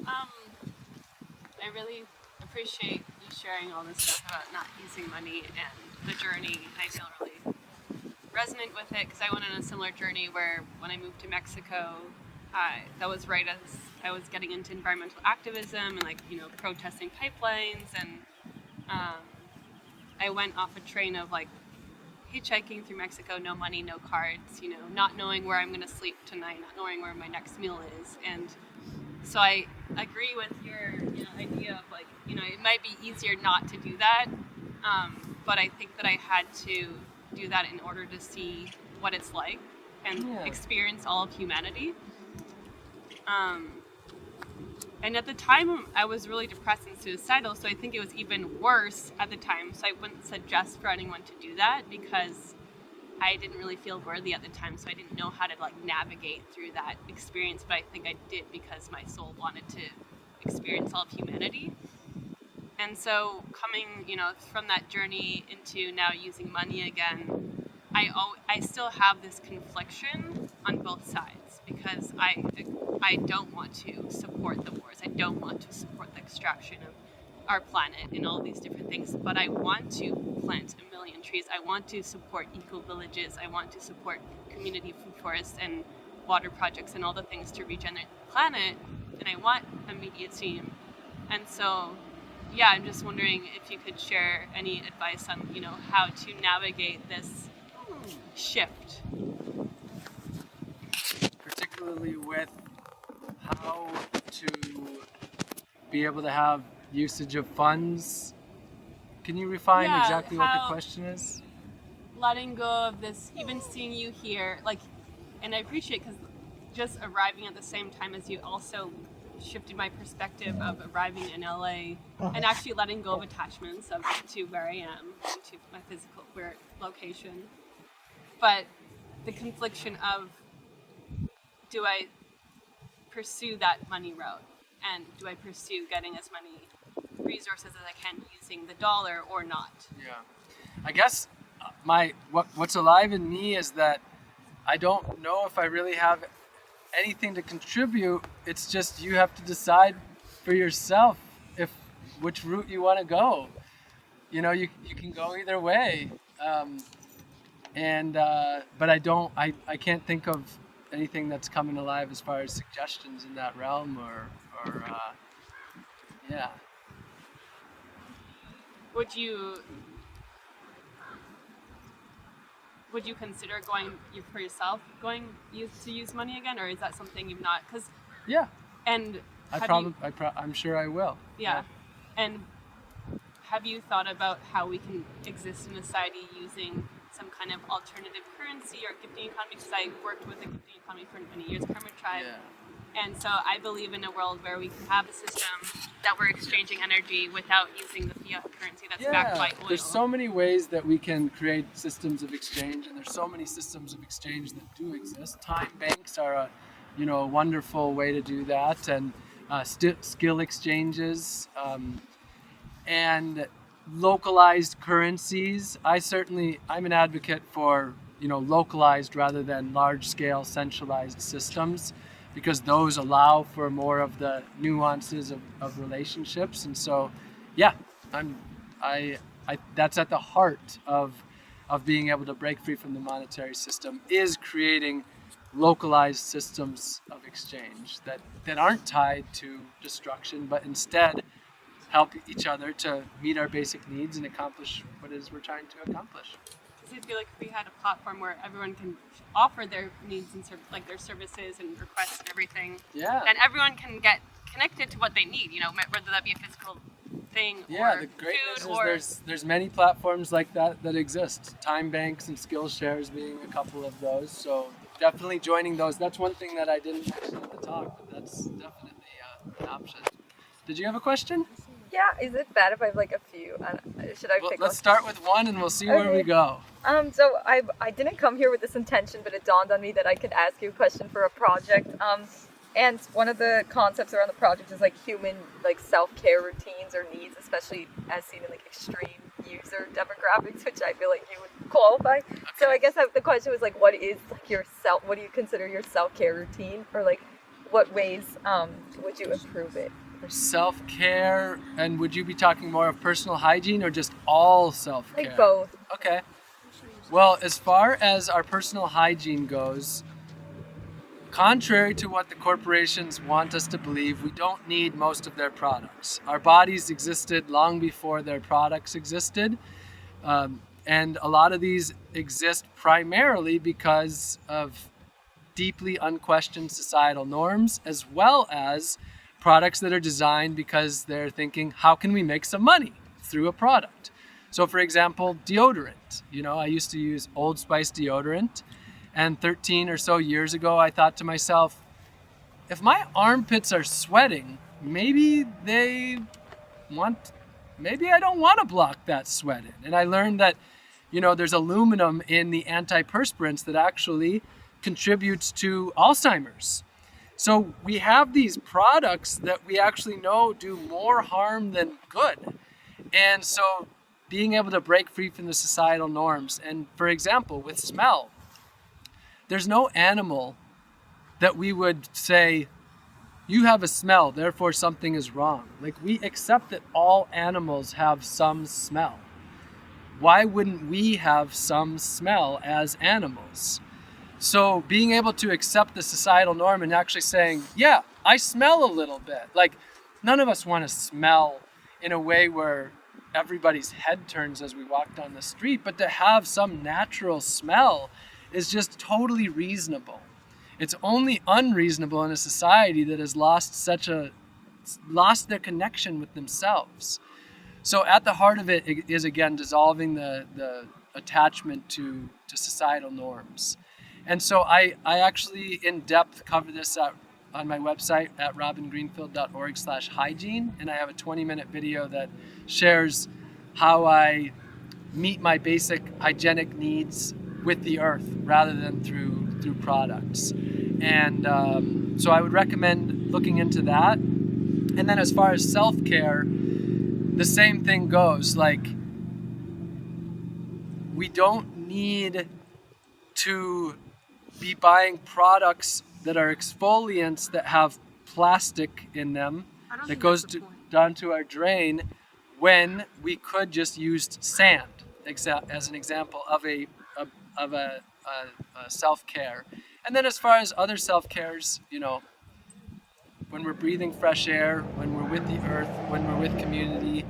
I really appreciate you sharing all this stuff about not using money and the journey. I feel really resonant with it because I went on a similar journey where when I moved to Mexico, that was right as I was getting into environmental activism and protesting pipelines, and I went off a train of hitchhiking through Mexico, no money, no cards, not knowing where I'm going to sleep tonight, not knowing where my next meal is. And so I agree with your idea of it might be easier not to do that, but I think that I had to do that in order to see what it's like and experience all of humanity. And at the time, I was really depressed and suicidal, so I think it was even worse at the time. So I wouldn't suggest for anyone to do that because I didn't really feel worthy at the time, so I didn't know how to navigate through that experience. But I think I did because my soul wanted to experience all of humanity. And so coming, from that journey into now using money again, I still have this confliction on both sides because I don't want to support the wars. I don't want to support the extraction of our planet and all these different things, but I want to plant 1 million trees. I want to support eco-villages. I want to support community food forests and water projects and all the things to regenerate the planet, and I want immediacy. And so, yeah, I'm just wondering if you could share any advice on, how to navigate this shift. Particularly with how to be able to have usage of funds. Can you refine exactly what the question is? Letting go of this, even seeing you here, and I appreciate because just arriving at the same time as you also shifted my perspective of arriving in LA and actually letting go of attachments to where I am, to my physical location. But the confliction of, do I pursue that money route? And do I pursue getting as many resources as I can using the dollar or not? Yeah. I guess what's alive in me is that I don't know if I really have anything to contribute. It's just you have to decide for yourself which route you want to go. You can go either way. But I can't think of anything that's coming alive as far as suggestions in that realm or yeah. Would you consider going for yourself, to use money again, or is that something you've not? Cause yeah. And I'm sure I will. Yeah. And have you thought about how we can exist in a society using some kind of alternative currency or gifting economy? Because I worked with a gifting economy for many years, Karma Tribe. Yeah. And so I believe in a world where we can have a system that we're exchanging energy without using the fiat currency that's backed by oil. There's so many ways that we can create systems of exchange, and there's so many systems of exchange that do exist. Time banks are a wonderful way to do that, and skill exchanges, and localized currencies. I'm an advocate for localized rather than large-scale centralized systems, because those allow for more of the nuances of relationships. And so, yeah, that's at the heart of being able to break free from the monetary system, is creating localized systems of exchange that aren't tied to destruction, but instead help each other to meet our basic needs and accomplish what it is we're trying to accomplish. I feel like if we had a platform where everyone can offer their needs and like their services and requests and everything, then everyone can get connected to what they need. Whether that be a physical thing or the greatness food, or there's many platforms like that exist. Time banks and skill shares being a couple of those. So definitely joining those. That's one thing that I didn't mention at the talk, but that's definitely an option. Did you have a question? Yeah, is it bad if I have like a few? Should I pick let's start with one and we'll see where we go. So I didn't come here with this intention, but it dawned on me that I could ask you a question for a project. And one of the concepts around the project is like human self-care routines or needs, especially as seen in like extreme user demographics, which I feel like you would qualify. Okay. So I guess the question was like, what do you consider your self-care routine, or like what ways would you improve it? Self-care, and would you be talking more of personal hygiene or just all self-care? Like both. Okay. Well, as far as our personal hygiene goes, contrary to what the corporations want us to believe, we don't need most of their products. Our bodies existed long before their products existed, and a lot of these exist primarily because of deeply unquestioned societal norms, as well as products that are designed because they're thinking, how can we make some money through a product? So for example, deodorant. I used to use Old Spice deodorant, and 13 or so years ago, I thought to myself, if my armpits are sweating, maybe I don't want to block that sweat in. And I learned that, there's aluminum in the antiperspirants that actually contributes to Alzheimer's. So we have these products that we actually know do more harm than good. And so being able to break free from the societal norms, and for example, with smell, there's no animal that we would say, you have a smell, therefore something is wrong. Like, we accept that all animals have some smell. Why wouldn't we have some smell as animals? So being able to accept the societal norm and actually saying, yeah, I smell a little bit. Like, none of us want to smell in a way where everybody's head turns as we walk down the street, but to have some natural smell is just totally reasonable. It's only unreasonable in a society that has lost their connection with themselves. So at the heart of it is, again, dissolving the attachment to societal norms. And so I actually in depth cover this on my website at robingreenfield.org/hygiene, and I have a 20-minute video that shares how I meet my basic hygienic needs with the earth rather than through products. And so I would recommend looking into that. And then as far as self-care, the same thing goes. Like, we don't need to be buying products that are exfoliants that have plastic in them that goes down to our drain, when we could just use sand as an example of a self-care. And then as far as other self-cares, when we're breathing fresh air, when we're with the earth, when we're with community,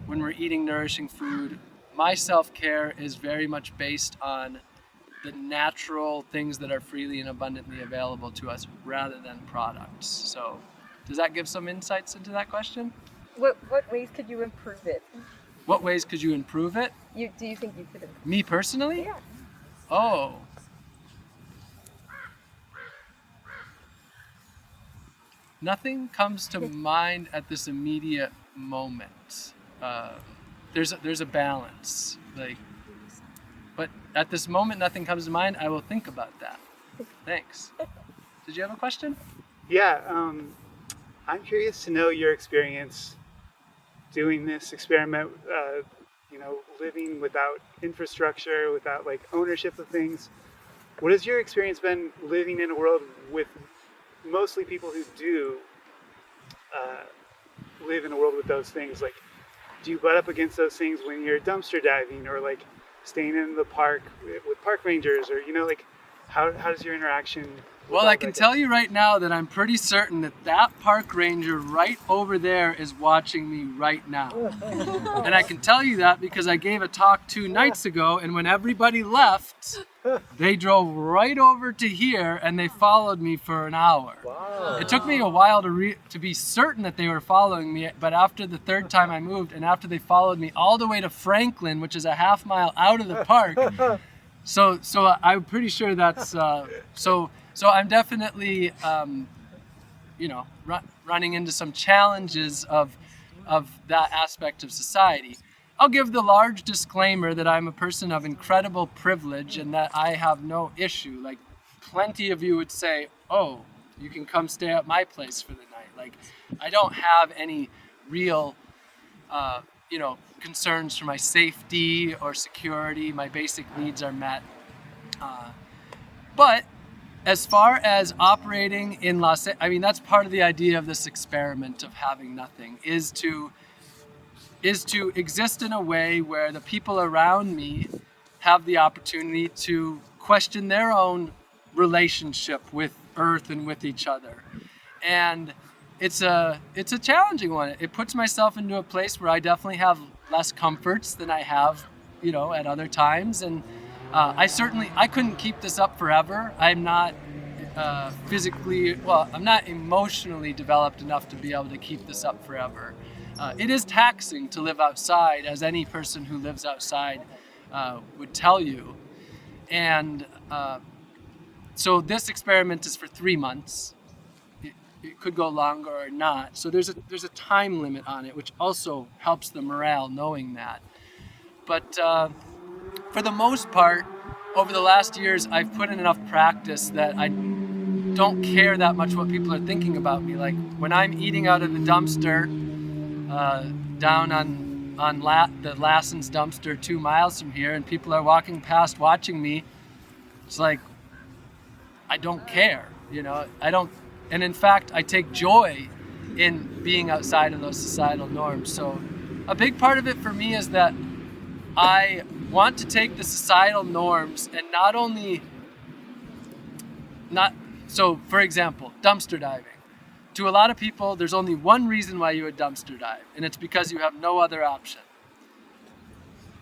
when we're eating nourishing food, my self-care is very much based on the natural things that are freely and abundantly available to us rather than products. So does that give some insights into that question? What ways could you improve it? What ways could you improve it? Do you think you could improve it? Me personally? Yeah. Oh. Nothing comes to mind at this immediate moment. There's a balance, like, but at this moment, nothing comes to mind. I will think about that. Thanks. Did you have a question? Yeah, I'm curious to know your experience doing this experiment, living without infrastructure, without like ownership of things. What has your experience been living in a world with mostly people who do live in a world with those things? Like, do you butt up against those things when you're dumpster diving or like staying in the park with park rangers, or like how does your interaction? Well, I can tell you right now that I'm pretty certain that park ranger right over there is watching me right now. And I can tell you that because I gave a talk 2 nights ago, and when everybody left, they drove right over to here and they followed me for an hour. Wow. It took me a while to be certain that they were following me, but after the 3rd time I moved, and after they followed me all the way to Franklin, which is a half mile out of the park, so I'm pretty sure that's so I'm definitely, running into some challenges of that aspect of society. I'll give the large disclaimer that I'm a person of incredible privilege and that I have no issue. Like, plenty of you would say, oh, you can come stay at my place for the night. Like, I don't have any real, concerns for my safety or security. My basic needs are met. But as far as operating in that's part of the idea of this experiment of having nothing, is to exist in a way where the people around me have the opportunity to question their own relationship with Earth and with each other. And it's a challenging one. It puts myself into a place where I definitely have less comforts than I have, at other times. And I couldn't keep this up forever. I'm not I'm not emotionally developed enough to be able to keep this up forever. It is taxing to live outside, as any person who lives outside would tell you. And so this experiment is for 3 months. It could go longer or not. So there's a time limit on it, which also helps the morale knowing that. But for the most part, over the last years, I've put in enough practice that I don't care that much what people are thinking about me. Like, when I'm eating out of the dumpster down on the Lassen's dumpster 2 miles from here, and people are walking past watching me, it's like, I don't care, I don't. And in fact, I take joy in being outside of those societal norms. So a big part of it for me is that I want to take the societal norms and so for example, dumpster diving. To a lot of people, there's only one reason why you would dumpster dive, and it's because you have no other option.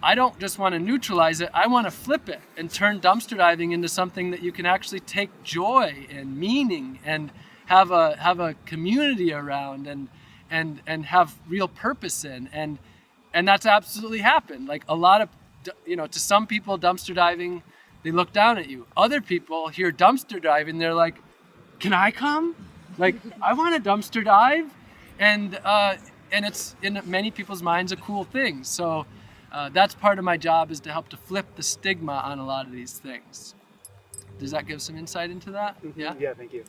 I don't just want to neutralize it, I want to flip it and turn dumpster diving into something that you can actually take joy and meaning and have a community around and have real purpose in. And that's absolutely happened. Like, a lot of, to some people, dumpster diving, they look down at you. Other people hear dumpster diving, they're like, can I come? Like, I want to dumpster dive. And it's, in many people's minds, a cool thing. So that's part of my job, is to help to flip the stigma on a lot of these things. Does that give some insight into that? Mm-hmm. Yeah? Yeah, thank you.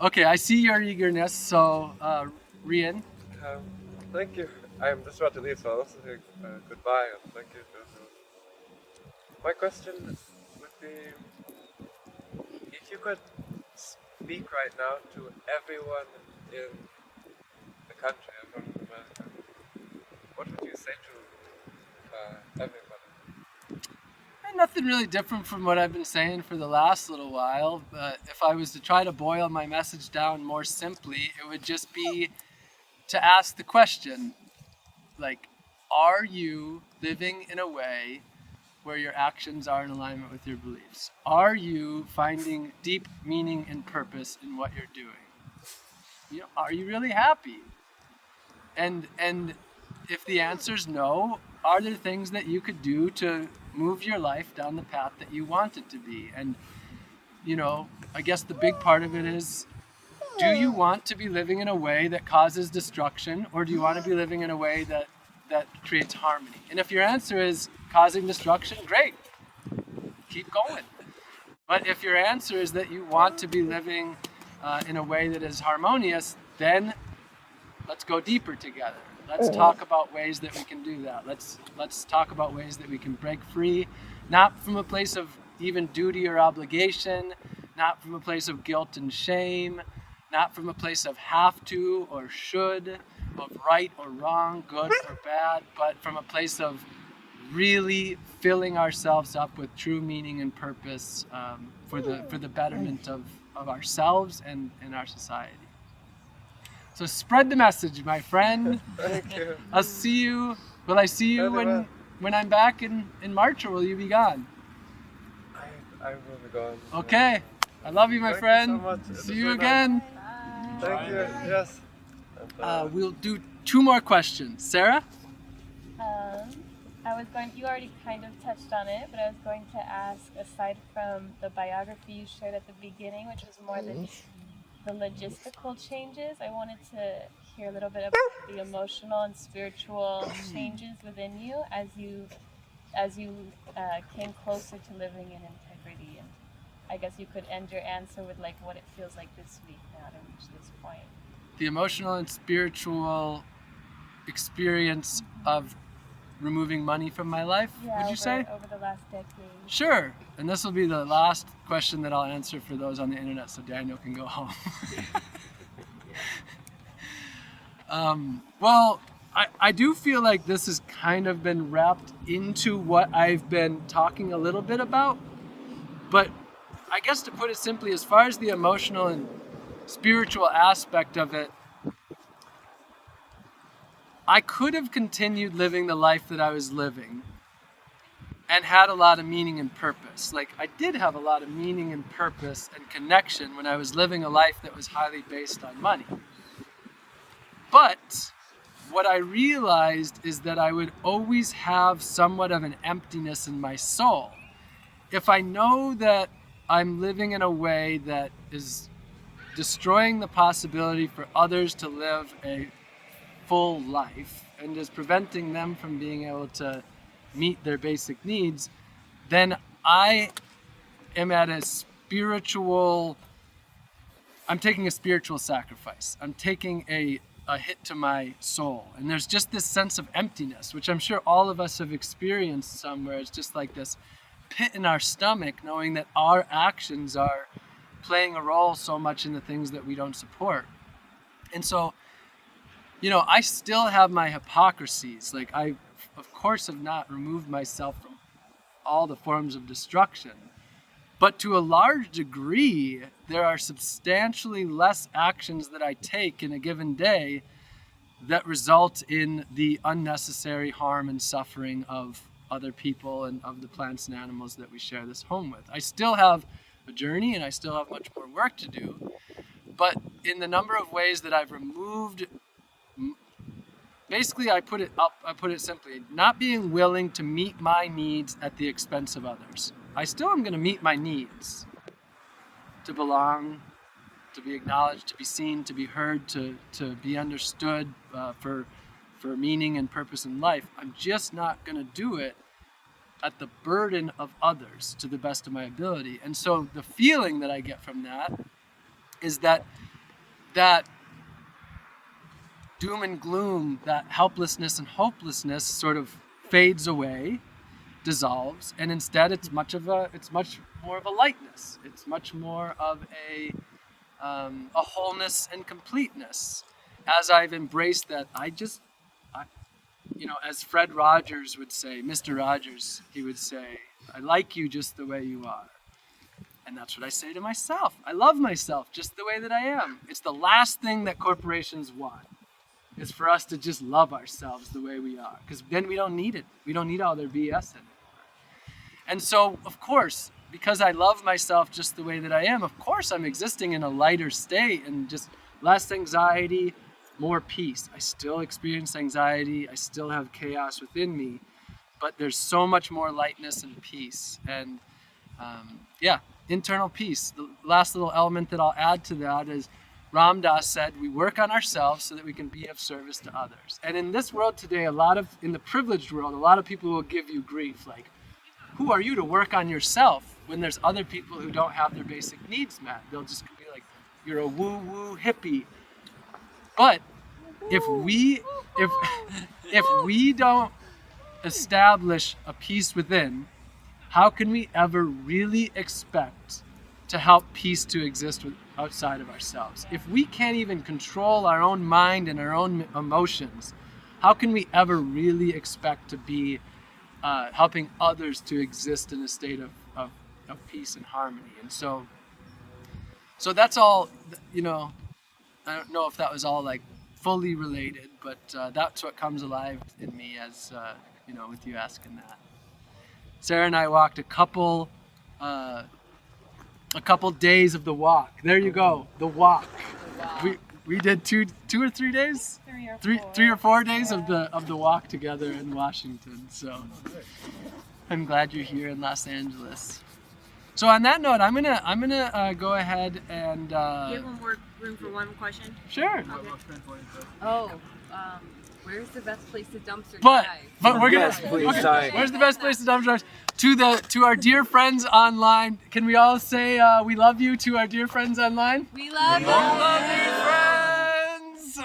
Okay, I see your eagerness. So, Rian? Thank you. I'm just about to leave, so I'll also say goodbye and thank you. My question would be, if you could speak right now to everyone in the country, everyone in America, what would you say to everybody? Nothing really different from what I've been saying for the last little while, but if I was to try to boil my message down more simply, it would just be to ask the question, like, are you living in a way where your actions are in alignment with your beliefs? Are you finding deep meaning and purpose in what you're doing? Are you really happy? And if the answer is no, are there things that you could do to move your life down the path that you want it to be? And, I guess the big part of it is do you want to be living in a way that causes destruction, or do you want to be living in a way that creates harmony? And if your answer is causing destruction, great, keep going. But if your answer is that you want to be living in a way that is harmonious, then let's go deeper together. Let's talk about ways that we can do that. Let's talk about ways that we can break free, not from a place of even duty or obligation, not from a place of guilt and shame, not from a place of have to or should, of right or wrong, good or bad, but from a place of really filling ourselves up with true meaning and purpose for the betterment of ourselves and our society. So spread the message, my friend. Thank you. I'll see you. Will I see you when I'm back in March, or will you be gone? I will be gone. Okay. I love you, my Thank you friend. so much. It See was you very again. Thank you. Yes. And, We'll do 2 more questions. Sarah? I was going, you already kind of touched on it, but I was going to ask, aside from the biography you shared at the beginning, which was more the logistical changes, I wanted to hear a little bit about the emotional and spiritual changes within you as you came closer to living in integrity. And I guess you could end your answer with like what it feels like this week now to reach this point. The emotional and spiritual experience of removing money from my life, would you say? Over the last decade. Sure. And this will be the last question that I'll answer for those on the internet, so Daniel can go home. Well, I do feel like this has kind of been wrapped into what I've been talking a little bit about. But I guess to put it simply, as far as the emotional and spiritual aspect of it, I could have continued living the life that I was living and had a lot of meaning and purpose. Like, I did have a lot of meaning and purpose and connection when I was living a life that was highly based on money. But what I realized is that I would always have somewhat of an emptiness in my soul. If I know that I'm living in a way that is destroying the possibility for others to live a full life and is preventing them from being able to meet their basic needs, then I am at I'm taking a spiritual sacrifice. I'm taking a hit to my soul. And there's just this sense of emptiness, which I'm sure all of us have experienced somewhere. It's just like this pit in our stomach, knowing that our actions are playing a role so much in the things that we don't support. And so, you know, I still have my hypocrisies. Like, I, of course, have not removed myself from all the forms of destruction. But to a large degree, there are substantially less actions that I take in a given day that result in the unnecessary harm and suffering of other people and of the plants and animals that we share this home with. I still have a journey and I still have much more work to do. But in the number of ways that I've removed, basically I put it simply, not being willing to meet my needs at the expense of others. I still am going to meet my needs to belong, to be acknowledged, to be seen, to be heard, to be understood for meaning and purpose in life. I'm just not going to do it at the burden of others to the best of my ability. And so the feeling that I get from that is that doom and gloom, that helplessness and hopelessness sort of fades away, dissolves, and instead it's much more of a lightness. It's much more of a wholeness and completeness. As I've embraced that, as Fred Rogers would say, Mr. Rogers, he would say, I like you just the way you are. And that's what I say to myself. I love myself just the way that I am. It's the last thing that corporations want, is for us to just love ourselves the way we are. Because then we don't need it. We don't need all their BS in it. And so, of course, because I love myself just the way that I am, of course I'm existing in a lighter state and just less anxiety, more peace. I still experience anxiety. I still have chaos within me. But there's so much more lightness and peace. And internal peace. The last little element that I'll add to that is Ram Dass said, we work on ourselves so that we can be of service to others. And in this world today, in the privileged world, a lot of people will give you grief. Like, who are you to work on yourself when there's other people who don't have their basic needs met? They'll just be like, you're a woo-woo hippie. But if we don't establish a peace within, how can we ever really expect to help peace to exist outside of ourselves? If we can't even control our own mind and our own emotions, how can we ever really expect to be helping others to exist in a state of peace and harmony? And so that's all, I don't know if that was all like fully related, but that's what comes alive in me as, with you asking that. Sarah and I walked a couple days of the walk. There you go, the walk. We did two or 3 days, 3 or 4 days of the walk together in Washington. So I'm glad you're here in Los Angeles. So on that note, I'm gonna go ahead and. You have one more room for one question? Sure. Oh, where's the best place to dumpster But dive? we're gonna. Yes, please, Okay, sorry. where's the best place to dumpster dive? To our dear friends online, can we all say we love you to our dear friends online? We love you. Love you, friends.